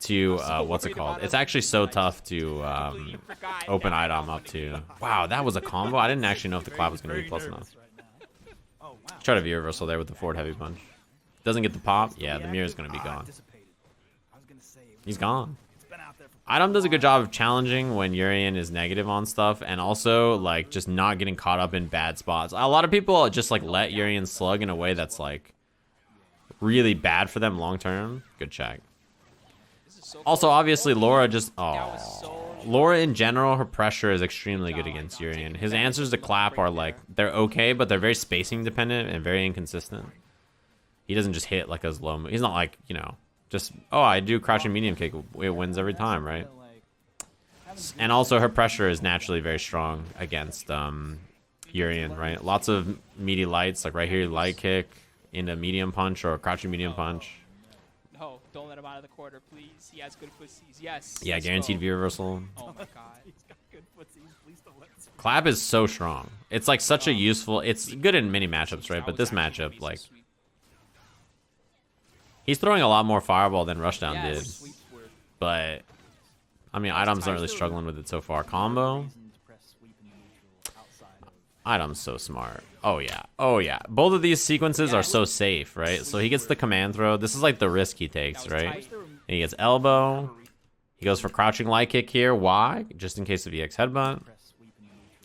to, so what's it worried called? about It's him. actually so tough to Completely forgot open that Idom up to. Wow, that was a combo. I didn't actually know if the clap was going to be close enough. Try to V reversal there with the forward heavy punch. Doesn't get the pop. Yeah, the mirror's going to be gone. He's gone. Idom does a good job of challenging when Urien is negative on stuff, and also like just not getting caught up in bad spots. A lot of people just like let Urien slug in a way that's like really bad for them long term. Good check. Also, obviously, Laura just Laura in general, her pressure is extremely good against Urien. His answers to clap are like they're okay, but they're very spacing dependent and very inconsistent. He doesn't just hit like a low move. He's not like, you know, just, oh, I do crouching medium kick. It wins every time, right? And also her pressure is naturally very strong against Urien, right? Lots of meaty lights, like right here, light kick into medium punch or crouching medium punch. No, don't let him out of the quarter, please. He has good footsies. Yes. Yeah, let's guaranteed go. V reversal. Oh my god. Clap is so strong. It's like such a useful, it's good in many matchups, right? But this matchup, like, he's throwing a lot more fireball than Rushdown did. But, I mean, Idom's not really struggling with it so far. Combo? Idom's so smart. Oh, yeah. Oh, yeah. Both of these sequences are so safe, right? So he gets the command throw. This is like the risk he takes, right? And he gets elbow. He goes for crouching light kick here. Why? Just in case of EX headbutt.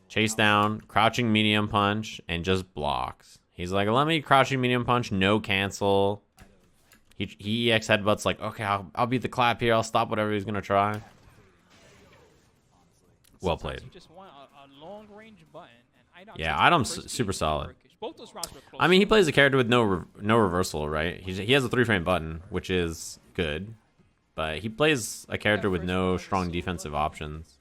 Chase down, crouching medium punch, and just blocks. He's like, let me crouching medium punch, no cancel. He EX headbutts like, okay, I'll beat the clap here. I'll stop whatever he's going to try. Well played. You just want a long range button. Yeah, Idom's super solid. I mean, he plays a character with no reversal, right? He has a 3-frame button, which is good. But he plays a character with no strong defensive options.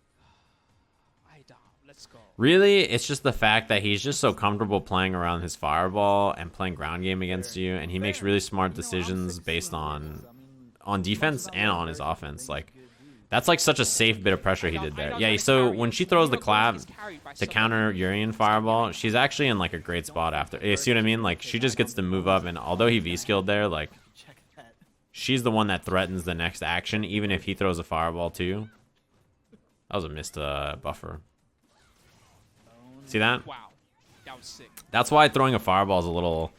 Really, it's just the fact that he's just so comfortable playing around his fireball and playing ground game against you, and he makes really smart decisions based on defense and on his offense. Like, that's like such a safe bit of pressure he did there. Yeah, so when she throws the clap to counter Urien fireball, she's actually in like a great spot after. You see what I mean? Like, she just gets to move up, and although he V-skilled there, like, she's the one that threatens the next action, even if he throws a fireball too. That was a missed buffer. See that? Wow, that was sick. That's why throwing a fireball is a little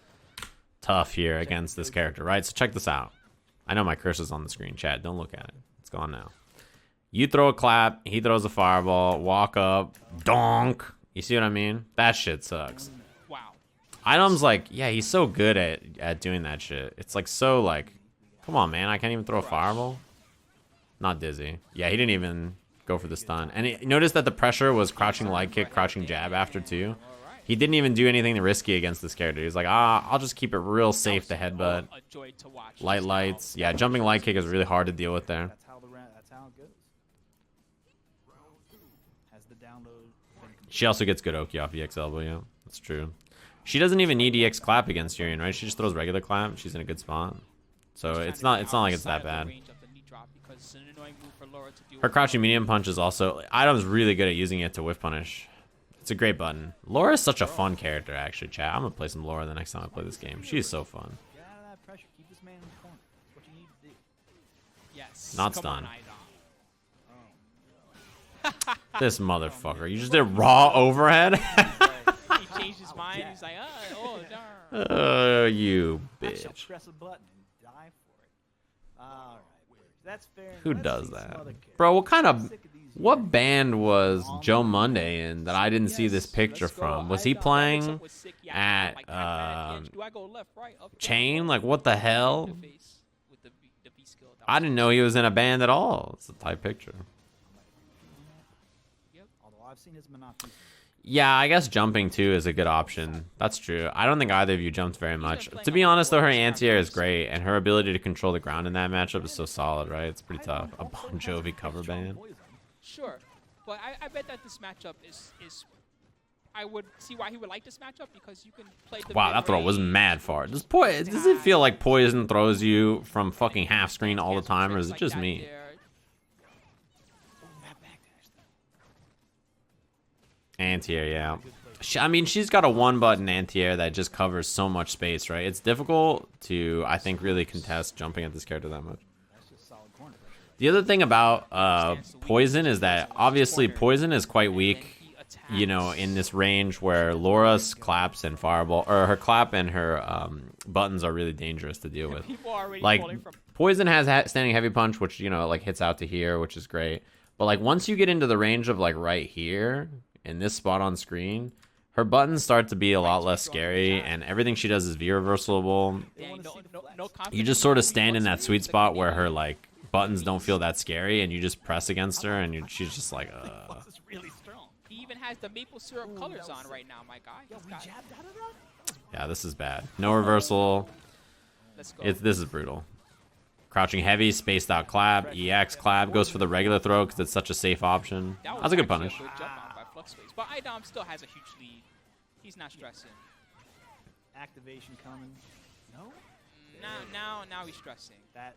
tough here against this character, right? So check this out. I know my cursor's on the screen, chat. Don't look at it. It's gone now. You throw a clap, he throws a fireball, walk up, donk. You see what I mean? That shit sucks. Wow. Idom's like, yeah, he's so good at doing that shit. It's like so like, come on, man. I can't even throw a fireball. Not dizzy. Yeah, he didn't even go for the stun. And notice that the pressure was crouching light kick, crouching jab after too. He didn't even do anything risky against this character. He's like, I'll just keep it real safe to headbutt. Light lights. Yeah, jumping light kick is really hard to deal with there. That's how it goes. Has the download been She also gets good Oki off EX elbow, yeah. That's true. She doesn't even need EX clap against Urien, right? She just throws regular clap. She's in a good spot. So it's not like it's that bad. Her crouching medium punch is also... Idom's really good at using it to whiff punish. It's a great button. Laura's such a fun character, actually, chat. I'm going to play some Laura the next time I play this game. She's so fun. Get out of that pressure. Keep this man in the corner. That's what you need to do. Yes. Not Come stunned. On, Idom. This motherfucker. You just did raw overhead? He changed his mind. He's like, oh, darn. Oh, you I shall bitch. press a button and die for it. All right. That's fair. Who Let's does see some that? other characters. Bro, what kind I'm of... sick these What band was Joe Monday in that I didn't see this picture from? Was he playing at Chain? Like, what the hell? I didn't know he was in a band at all. It's a tight picture. Although I've seen his Monopoly. Yeah, I guess jumping too is a good option. That's true. I don't think either of you jumped very much. To be honest, though, her anti-air is great, and her ability to control the ground in that matchup is so solid, right? It's pretty tough. A Bon Jovi cover band. Sure. But I bet that this matchup is I would see why he would like this matchup because you can play the Wow, that throw was mad far. Does it feel like Poison throws you from fucking half screen all the time, or is it just me? Anti-air, yeah. I mean, she's got a one-button anti-air that just covers so much space, right? It's difficult to, I think, really contest jumping at this character that much. The other thing about Poison is that, obviously, Poison is quite weak, you know, in this range where Laura's claps and fireball, or her clap and her buttons are really dangerous to deal with. Like, Poison has standing heavy punch, which, you know, like hits out to here, which is great. But, like, once you get into the range of, like, right here, in this spot on screen, her buttons start to be a lot less scary, and everything she does is V-reversible. You just sort of stand in that sweet spot where her, like, buttons don't feel that scary, and you just press against her, and she's just like, He even has the maple syrup colors on right now, my guy. Yeah, this is bad. No reversal. This is brutal. Crouching heavy, spaced out clap, EX clap, goes for the regular throw because it's such a safe option. That's a good punish. Good jump on by FluxWaveZ, but Idom still has a huge lead. He's not stressing. Activation coming. No? Now he's stressing. Now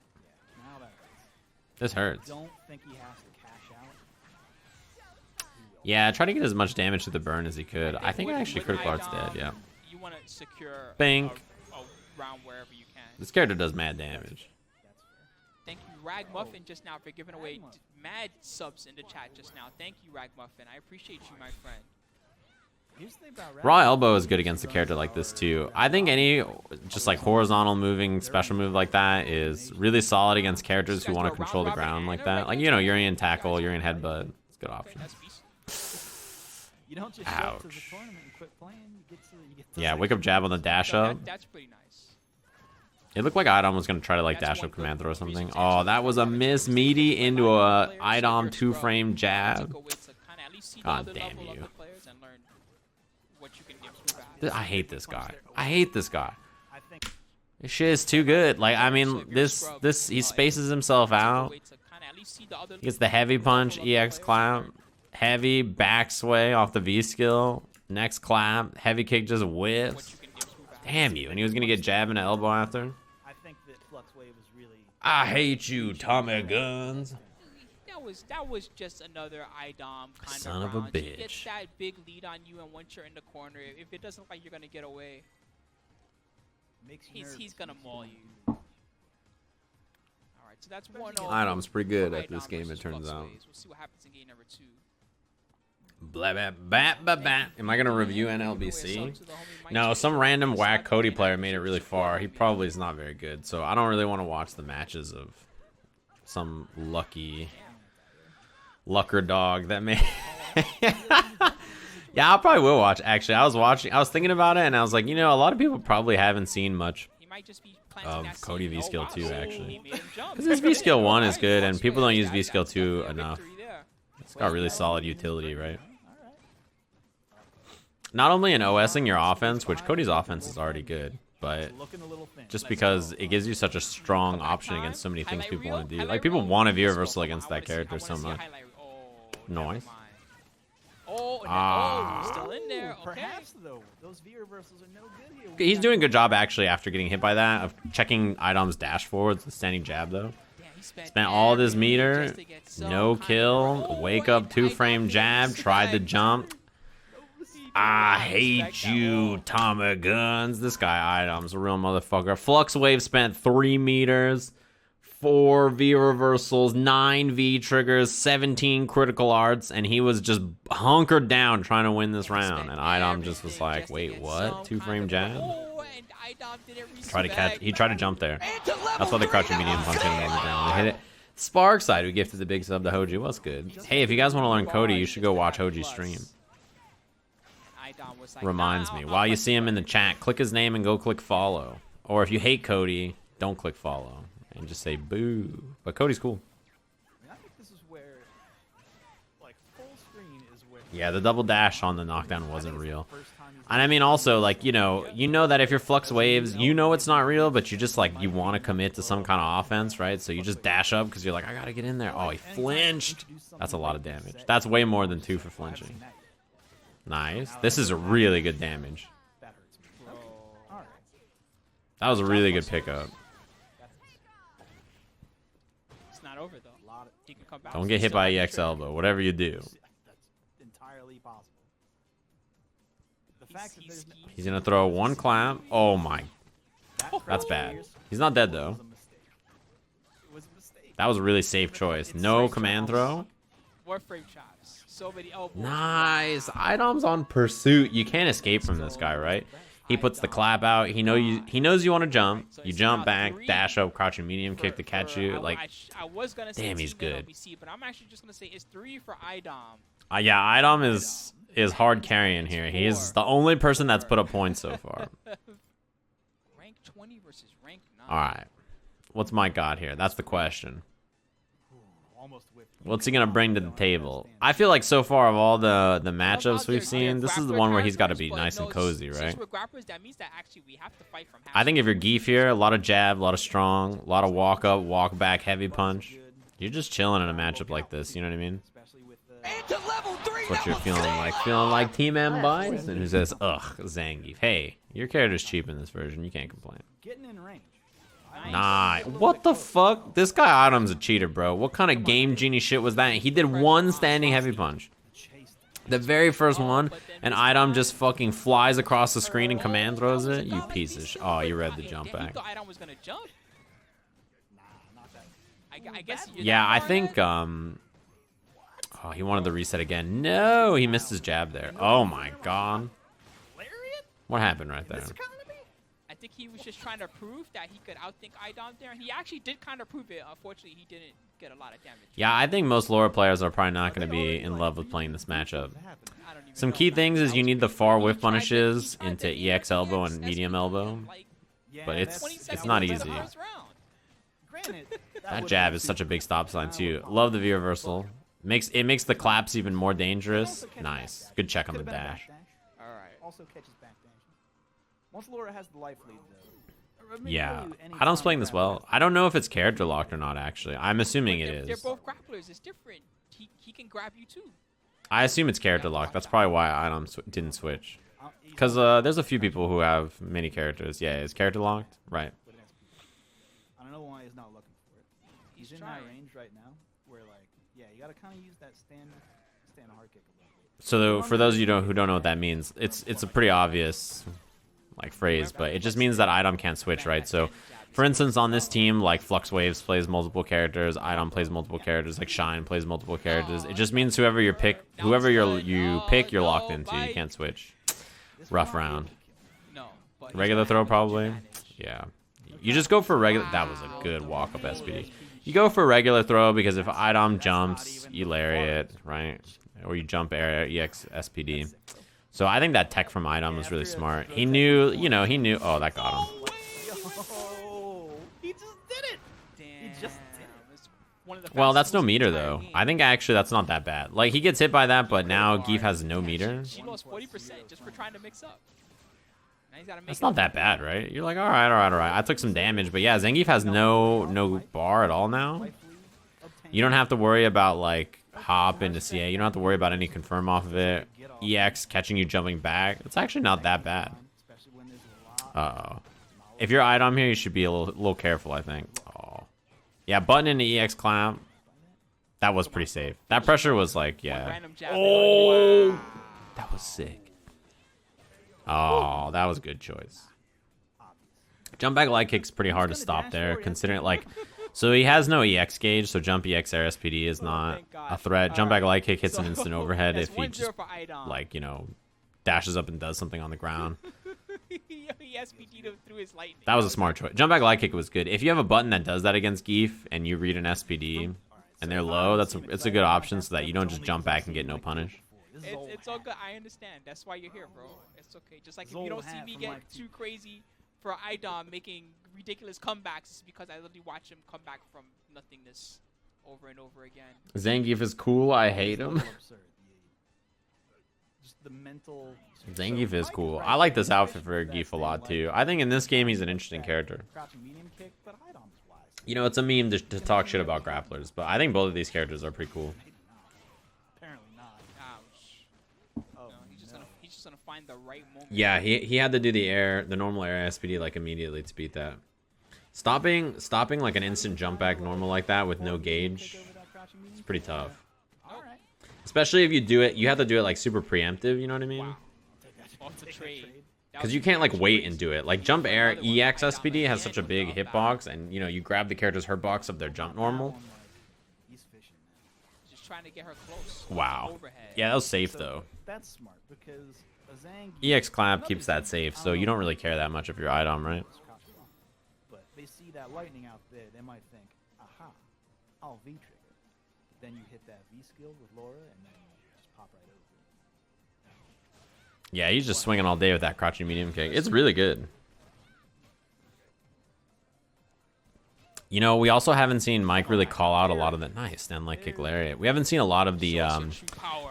that hurts. This hurts. Don't think he has to cash out. Yeah, try to get as much damage to the burn as he could. I think actually critical art's dead, yeah. You want to secure Bink. a round wherever you can. This character does mad damage. Thank you, Ragmuffin, just now for giving away mad subs in the chat just now. Thank you, Ragmuffin. I appreciate you, my friend. Raw elbow is good against a character like this too. I think any just like horizontal moving special move like that is really solid against characters who want to control the ground like that. Like, you know, Urien tackle, Urien headbutt. It's a good option. You don't just show up to the tournament and quit playing. You get to yeah, wake up jab on the dash up. That's pretty nice. It looked like Idom was going to try to like dash up command throw or something. Oh, that was a miss meaty into a Idom 2-frame jab. God damn you. I hate this guy. I hate this guy. This shit is too good. Like, I mean, he spaces himself out. He gets the heavy punch, EX clap. Heavy back sway off the V skill. Next clap. Heavy kick just whiffs. Damn you. And he was going to get jab and an elbow after. I hate you, Tommy Guns. That was just another Idom kind Son of of a round. He bitch. gets that big lead on you, and once you're in the corner, if it doesn't look like you're gonna get away, he's gonna maul you. All right, so that's 1-0. Idom's pretty good at this game, it turns out. We'll see what happens in game number 2. Blah, blah, blah, blah, blah. Am I gonna review NLBC? No, some random whack Cody player made it really far. He probably is not very good, so I don't really want to watch the matches of some lucker dog that made. Yeah, I probably will watch. Actually, I was thinking about it, and I was like, you know, a lot of people probably haven't seen much of Cody V skill 2 actually, because his V skill 1 is good, and people don't use V skill 2 enough. It's got really solid utility, right? Not only in OSing your offense, which Cody's offense is already good, but just because it gives you such a strong option against so many things people want to do. Like, people want to V-reversal against that character so much. Nice. He's still in there. Perhaps, though, those V reversals are no good here. He's doing a good job, actually, after getting hit by that, of checking Idom's dash forwards, the standing jab, though. Spent all this meter, no kill, wake up 2-frame jab, tried to jump. I hate you, Tommy Guns. This guy Idom's a real motherfucker. FluxWaveZ spent 3 meters, 4 V reversals, 9 V triggers, 17 critical arts, and he was just hunkered down trying to win this round. And Idom just was like, wait, what? 2-frame jab? He tried to jump there. That's why the crouching medium punch him down. They hit it. Sparkside, who gifted the big sub to Hoji. What's good? Hey, if you guys want to learn Cody, you should go watch Hoji's stream. Reminds me. While you see him in the chat, click his name and go click follow. Or if you hate Cody, don't click follow and just say boo. But Cody's cool. I think this is where, like, full screen is where. Yeah, the double dash on the knockdown wasn't real. And I mean also, like, you know that if you're FluxWaveZ, you know it's not real, but you just, like, you want to commit to some kind of offense, right? So you just dash up because you're like, I gotta get in there. Oh, he flinched. That's a lot of damage. That's way more than 2 for flinching. Nice. This is a really good damage. That was a really good pickup. It's not over though. He can come back. Don't get hit by EX elbow, whatever you do. That's entirely possible. The fact that there's He's gonna throw one clap. Oh my. That's bad. He's not dead though. That was a really safe choice. No command throw. Warframe chops. So many elbows. Nice. Idom's on pursuit. You can't escape from this guy, right? He puts the clap out. He knows you want to jump. You jump back, dash up, crouching medium kick to catch you. Like, I was gonna say damn, he's good. NLBC, but I'm actually just gonna say it's 3 for Idom. Yeah, Idom is hard carrying here. He is the only person that's put up points so far. Rank 20 versus rank 9. All right. What's Mike got here? That's the question. What's he gonna bring to the table? I feel like so far of all the matchups we've seen, this is the one where he's got to be nice and cozy, right? Since we're grapplers, that means that actually we have to fight from half. I think if you're Zangief here, a lot of jab, a lot of strong, a lot of walk up, walk back, heavy punch. You're just chilling in a matchup like this. You know what I mean? Into level 3. That's what you're feeling like. Feeling like Team M Bison, who says, ugh, Zangief. Hey, your character's cheap in this version. You can't complain. getting in range. Nah, what the fuck? This guy Idom's a cheater, bro. What kind of game genie shit was that? He did one standing heavy punch. The very first one, and Idom just fucking flies across the screen and command throws it? You piece of shit. Oh, you read the jump back. Idom was gonna jump. I guess. Yeah, I think, oh, he wanted the reset again. No, he missed his jab there. Oh my god. What happened right there? I think he was just trying to prove that he could outthink Idom there, and he actually did kind of prove it. Unfortunately, he didn't get a lot of damage. Yeah, I think most lower players are probably not going to be in love with playing this matchup. Some key things is you need the far whiff punishes into EX elbow and medium elbow, but it's not easy. That jab is such a big stop sign too. Love the V reversal. It makes the claps even more dangerous. Nice. Good check on the dash. All right. Also catches back dash. Once Laura has the life lead, though. Yeah, Idom's playing this well. I don't know if it's character locked or not, actually. I'm assuming it is. They're both grapplers. It's different. He can grab you too. I assume it's character locked. That's probably why Idom didn't switch. Because there's a few people who have many characters. Yeah, is character locked? Right. I don't know why he's not looking for it. He's in high range right now, where like, yeah, you gotta kind of use that stand hard kick a little bit. So for those of you who don't know what that means, it's a pretty obvious like phrase, but it just means that Idom can't switch, right? So for instance, on this team, like FluxWaveZ plays multiple characters, Idom plays multiple characters, like Shine plays multiple characters. It just means whoever you pick, you're locked into. You can't switch. Rough round. Regular throw probably. Yeah. You just go for regular. That was a good walk up SPD. You go for regular throw because if Idom jumps, you lariat, right? Or you jump air EX SPD. So I think that tech from Idom was really smart. He knew. Oh, that got him. He just did it. He just did it. Well, that's no meter, though. I think actually that's not that bad. Like, he gets hit by that, but now Zangief has no meter. She lost 40% just for trying to mix up. That's not that bad, right? You're like, all right. I took some damage, but yeah, Zangief has no bar at all now. You don't have to worry about, like, hop into CA. You don't have to worry about any confirm off of it. EX catching you jumping back. It's actually not that bad. Uh-oh. If you're Idom here, you should be a little careful, I think. Oh. Yeah, button into EX clamp. That was pretty safe. That pressure was like, yeah. Oh! That was sick. Oh, that was a good choice. Jump back light kick's pretty hard to stop there, considering it like... So he has no EX gauge, so jump EX air SPD is not a threat. Jump back light kick hits an instant overhead if he just, like, dashes up and does something on the ground. That was a smart choice. Jump back light kick was good. If you have a button that does that against Zangief and you read an SPD and they're low, it's a good option so that you don't just jump back and get no punish. It's all good. I understand. That's why you're here, bro. It's okay. Just like if you don't see me get too crazy for Idom making ridiculous comebacks, it's because I literally watch him come back from nothingness over and over again. Zangief is cool. I hate him. just the mental. Zangief is cool. I like this outfit for Geef a lot too. I think in this game he's an interesting character. Crouching medium kick, but Idom's wise. You know, it's a meme to talk shit about grapplers, but I think both of these characters are pretty cool. Apparently not. Ouch. Oh, No, he's just gonna find the right moment. Yeah, he had to do the normal air SPD like immediately to beat that. Stopping like an instant jump back normal like that with no gauge, it's pretty tough. All right. Especially if you do it, you have to do it like super preemptive, you know what I mean? Wow. Off the trade. Because you can't like wait and do it. Like jump air EX SPD has such a big hitbox, and you know you grab the character's hurtbox of their jump normal. He's fishing, man. Just trying to get her close. Wow. Overhead. Yeah, that was safe So, though. That's smart because a Zangief. EX clap keeps that safe, so you don't really care that much if you're Idom, right? But they see that lightning out there, they might think, aha, I'll V trigger. But then you hit that V skill with Laura, and then you just pop right over it. Yeah, he's just swinging all day with that crouching medium kick. It's really good. You know, we also haven't seen Mike really call out a lot of the nice stand like kick lariat. We haven't seen a lot of the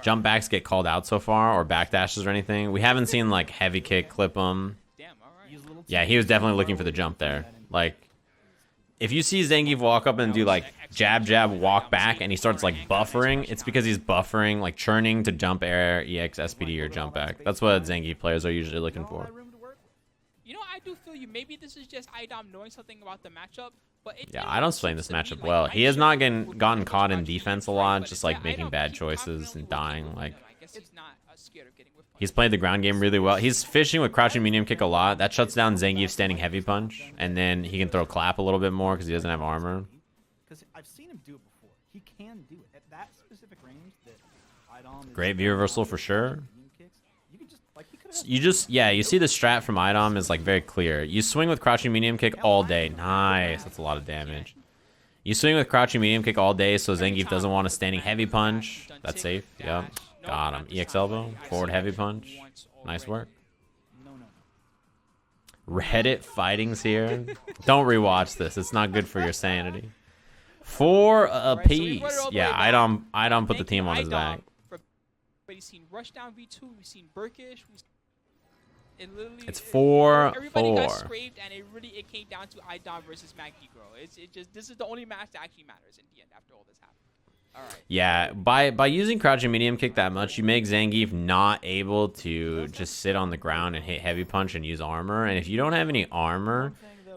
jump backs get called out so far, or backdashes or anything. We haven't seen like heavy kick clip him. Damn, alright. Yeah, he was definitely looking for the jump there. Like, if you see Zangief walk up and do like jab jab walk back and he starts like buffering, it's because he's buffering, like churning to jump air, EX, SPD, or jump back. That's what Zangief players are usually looking for. You know, I do feel you. Maybe this is just Idom knowing something about the matchup, but Yeah, Idom's playing this matchup well. He has not gotten caught in defense a lot, just like making bad choices and dying. Like, I guess he's not scared of getting whiff punched. he's played the ground game really well. He's fishing with crouching medium kick a lot. That shuts down Zangief's standing heavy punch, and then he can throw clap a little bit more because he doesn't have armor. Because I've seen him do it before. He can do it at that specific range. That Idom is Great view reversal for sure. You can just like he could have. You see the strat from Idom is like very clear. You swing with crouching medium kick all day. Nice, that's a lot of damage. You swing with crouching medium kick all day, so Zangief doesn't want a standing heavy punch. That's safe. Yep. Got him. EX elbow. Forward heavy punch. Nice work. No. Reddit fightings here. Don't rewatch this. It's not good for your sanity. 4 apiece. Yeah, Idom put the team on his back. We've seen Rushdown V2. We've seen Burkish. It's 4-4. Everybody got scraped, and it came down to Idom versus Magnegro. This is the only match that actually matters in the end after all this happened. All right. Yeah, by using crouching medium kick that much, you make Zangief not able to just sit on the ground and hit heavy punch and use armor. And if you don't have any armor,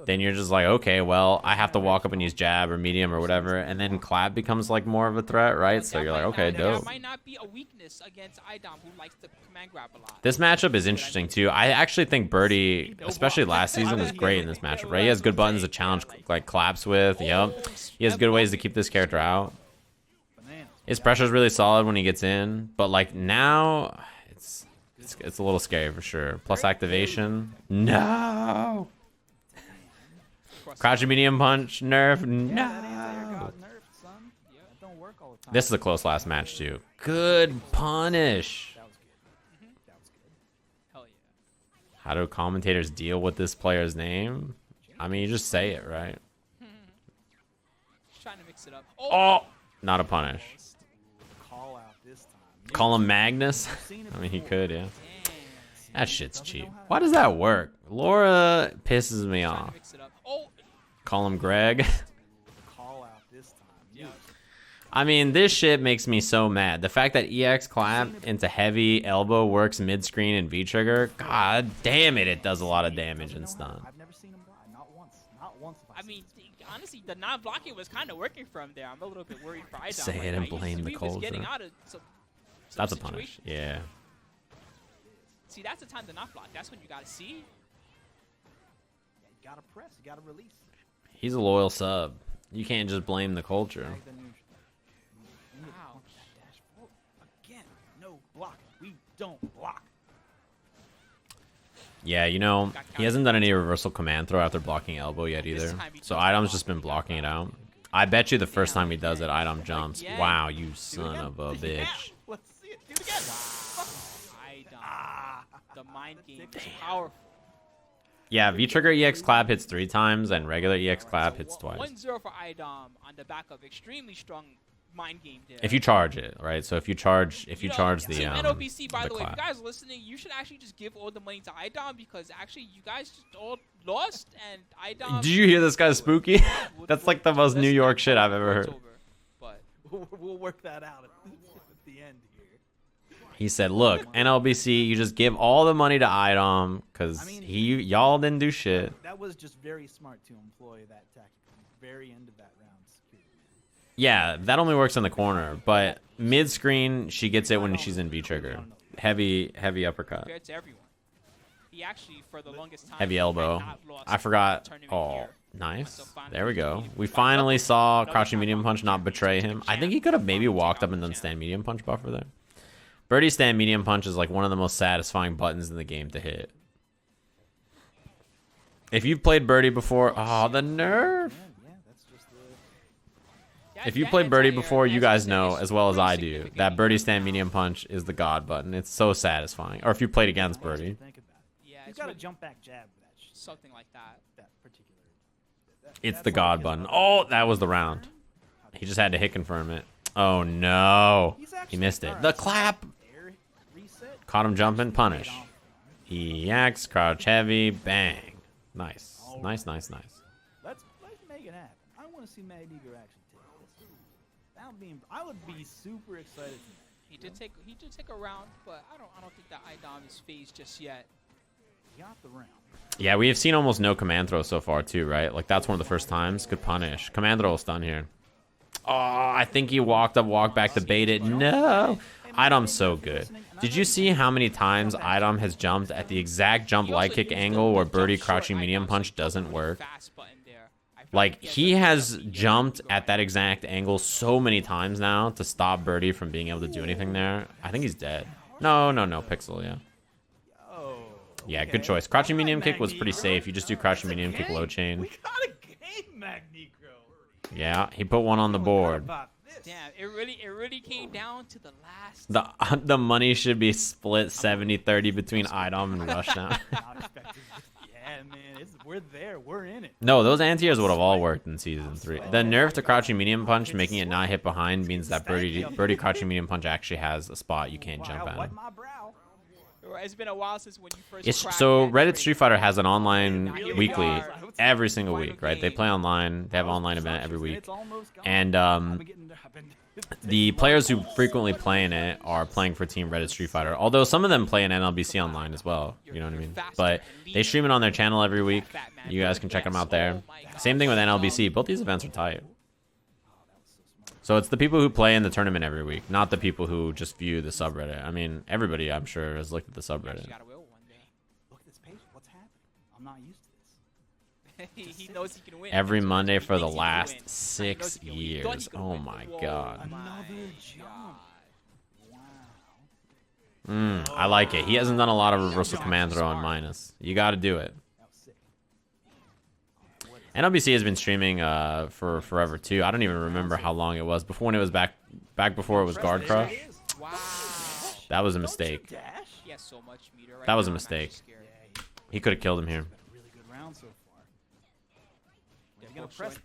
then you're just like, okay, well, I have to walk up and use jab or medium or whatever, and then clap becomes like more of a threat, right? So you're like, okay, dope. That might not be a weakness against Idom, who likes to command grab a lot. This matchup is interesting too. I actually think BIrdie, especially last season, is great in this matchup, right? He has good buttons to challenge like claps with. Yep. He has good ways to keep this character out. His pressure is really solid when he gets in, but like now, it's a little scary for sure. Plus activation. No. Crouching medium punch, nerf, no. This is a close last match too. Good punish. Hell yeah. How do commentators deal with this player's name? I mean, you just say it, right? Just trying to mix it up. Oh, not a punish. Call out this time. Call him Magnus. I mean, he could, yeah. That shit's cheap. Why does that work? Laura pisses me off. Call him Greg. Call out this time. Yeah. I mean, this shit makes me so mad. The fact that EX clap into heavy elbow works mid-screen and V-trigger, god damn it, it does a lot of damage and stun. I've never seen him block. Not once. Not once. I mean, honestly, the non-blocking was kind of working for him there. I'm a little bit worried for Idom. Say it and blame the culture. That's a punish. Yeah. See, that's the time to not block. That's when you gotta see. Yeah, you gotta press. You gotta release. He's a loyal sub. You can't just blame the culture. Wow. Again, no block. We don't block. Yeah, you know, he hasn't done any reversal command throw after blocking elbow yet either. So Idom's just been blocking it out. I bet you the first time he does it, Idom jumps. Wow, you son of a bitch. Let's see it. Do it again. Idom. The mind game is powerful. Yeah, V-trigger EX clap hits 3 times and regular EX clap hits twice. 1-0 for Idom on the back of extremely strong mind game there. If you charge it, right? So if you charge the NLBC, by the way, if you clap. guys listening, you should actually just give all the money to Idom because actually you guys just all lost and Idom. Did you hear this guy's spooky? That's like the most New York shit I've ever heard. But We'll work that out at the end here. He said, "Look, NLBC, you just give all the money to Idom because I mean, y'all didn't do shit." That was just very smart to employ that tactic at the very end of that round. Security. Yeah, that only works in the corner, but mid screen she gets it when she's in V trigger. Heavy uppercut. compared to everyone, he actually for the longest time Heavy had elbow. not lost I forgot. a tournament Oh, here. nice. So finally, There we go. he We beat finally Idom. saw Another crouching time medium on punch not champ, betray he's him. the I think he champ. could have maybe Finally walked took up and out done the stand champ. medium punch buffer there. Birdie stand medium punch is like one of the most satisfying buttons in the game to hit. If you've played Birdie before, oh, the nerf. Yeah, that's just the. If you played Birdie before, you guys know as well as I do that Birdie stand medium punch is the god button. It's so satisfying. Or if you played against Birdie. Think about it. Yeah, He's it's got a really jump back jab for that. something like that. That particular. It's that's the like god his button. button. Oh, that was the round. He just had to hit confirm it. Oh no. He's He actually- missed it. alright, The so clap. air reset. Caught him jumping, punish. He yaks, crouch heavy, bang. Nice. Nice. Let's make it happen. I want to see Magnegro actually take this. That would be. I would be super excited. He did take a round, but I don't think that Idom is phased just yet. He got the round. Yeah, we have seen almost no command throw so far too, right? Like that's one of the first times. Good punish. Command throw will stun here. Oh, I think he walked back to bait it. No. Idom's so good. Did you see how many times Idom has jumped at the exact jump light kick angle where Birdie crouching medium punch doesn't work? Like, he has jumped at that exact angle so many times now to stop Birdie from being able to do anything there. I think he's dead. No, Pixel, yeah. Oh. Yeah, good choice. Crouching medium kick was pretty safe. You just do crouching medium kick low chain. We got a game, Magnegro. Yeah, he put one on the board. Damn, it really came down to the last. The money should be split 70-30 between Idom and Rushdown. Yeah, man, we're there. We're in it. No, those anti-airs would have all worked in Season 3. The nerf to crouching medium punch, making it not hit behind, means that Birdie crouching medium punch actually has a spot you can't jump at. My brow. It's been a while since when you first. It's cracked so that Reddit trick. Street Fighter has an online Really weekly hard. every single Final week, right? They game. play online. They have an online event every week. It's almost gone. And I've been the players who frequently play in it are playing for Team Reddit Street Fighter. Although some of them play in NLBC online as well. You know what I mean? But they stream it on their channel every week. You guys can check them out there. Same thing with NLBC. Both these events are tight. So it's the people who play in the tournament every week, not the people who just view the subreddit. I mean, everybody, I'm sure, has looked at the subreddit. Gotta will one day. Look at this page. What's happening? I'm not used to this. He knows he can win. Every He Monday thinks for he the can last win. He knows 6 he can win. He thought he years. could Oh win. my Whoa, god. Another jump. Wow. I like it. He hasn't done a lot of reversal command throw on minus. You got to do it. That was sick. NLBC has been streaming for forever too. I don't even remember how long it was before when it was back before it was Guard Crush. Wow. That was a mistake. Dash. He has so much meter right That was a now, I'm actually mistake. scared. He could have killed him here. Got a really good round so far. Yeah, He's gonna both press. short.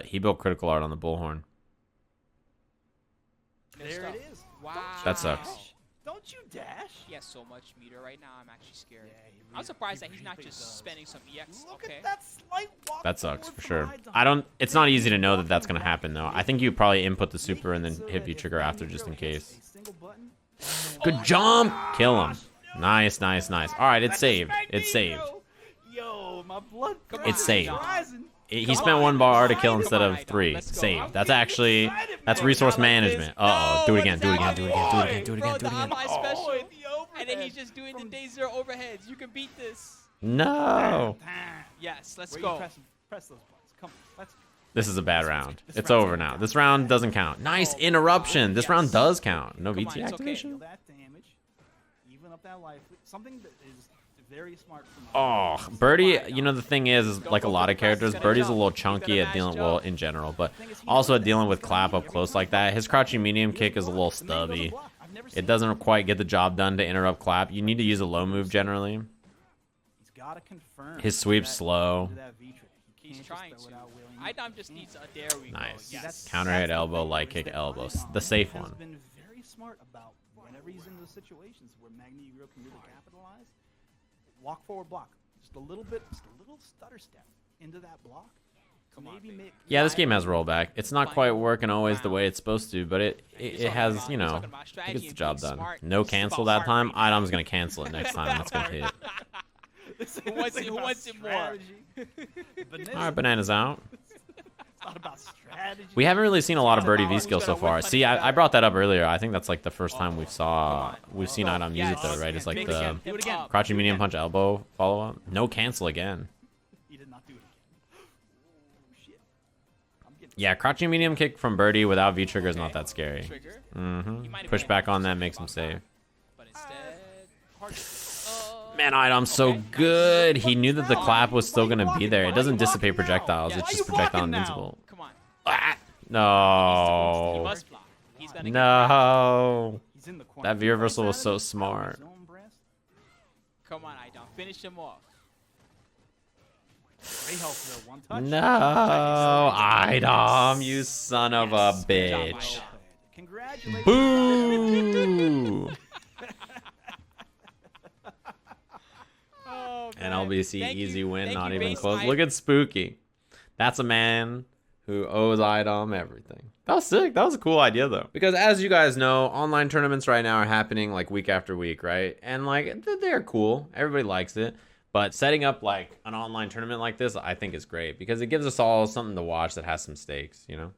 He built critical art on the bullhorn. There it is. Wow. That sucks. Don't you dash? He has so much meter right now. I'm actually scared. Yeah, he I'm really- surprised he that he's not really just does. spending some EX. Look Okay. at that slight walk That sucks forward for from sure. Idom. I don't. It's not easy to know that that's gonna happen though. I think you probably input the super and then hit V trigger after just in case. A single button. Good jump. Kill him. Nice. All right, it's saved. It's saved. Yo, my blood. Come It's on, saved. John. Rising. He spent 1 bar to kill Come instead on, of Idom. 3. Let's go. Saved. That's resource management. Uh oh. Do it again. Special. And then he's just doing the day 0 overheads. You can beat this. No. Yes, let's Where go. you press those buttons. Come on, let's. This is a bad round. It's over now. This round doesn't count. Nice interruption. This round does count. No Come on, VT it's okay. Feel activation. that damage. Even up that life. Something that is very smart from. Oh, Birdie, you know, the thing is like a lot of characters, Birdie's a little chunky at dealing, well, in general, but also at dealing with clap up close like that. His crouching medium kick is a little stubby. It doesn't quite get the job done to interrupt clap. You need to use a low move generally. He's got to confirm. His sweep's that- slow. that V trick. He he's can't just trying throw to. it out willy-nilly. Idom just needs a there we Nice. go. Yes. Counter hit the elbow, thing, light is kick that elbow. Idom The safe has one. been very smart about whenever he's in those situations where Magnegro can really capitalize. Walk forward block. Just a little bit, just a little stutter step into that block. Come on, baby. make Yeah, this game has rollback. It's not quite working always the way it's supposed to, but it has, you know, it gets the job done. No cancel that time. Idom's going to cancel it next time. That's going to hit. Who wants it more? All right, Banana's out. It's not about strategy. We haven't really seen a lot of Birdie V skills so far. See, I brought that up earlier. I think that's like the first time we've seen Idom use it though, right? It's like the Do it again. crouching medium punch elbow follow up. No cancel again. He did not do it again. Oh, shit. I'm getting Yeah, crouching medium kick from Birdie without V trigger is not that scary. Trigger. Mm-hmm. Push back on that makes him save. But instead, Man, Idom's so good. He knew that the clap was still gonna be there. It doesn't dissipate projectiles. It's just projectile invincible. come on. Ah, He no. must block. He's gonna No. He's in the corner. That V reversal was so smart. get. Come on, Idom. Finish him off. Great health though. One touch. No, Idom, you son of a Good job, bitch. Idom. Congratulations. Boo! Oh, man. NLBC Thank easy you- win, thank not you, even Base close. Life. Look at Spooky. That's a man who owes Idom everything. That was sick. That was a cool idea though. Because as you guys know, online tournaments right now are happening like week after week, right? And like they're cool. Everybody likes it. But setting up like an online tournament like this, I think is great because it gives us all something to watch that has some stakes, you know?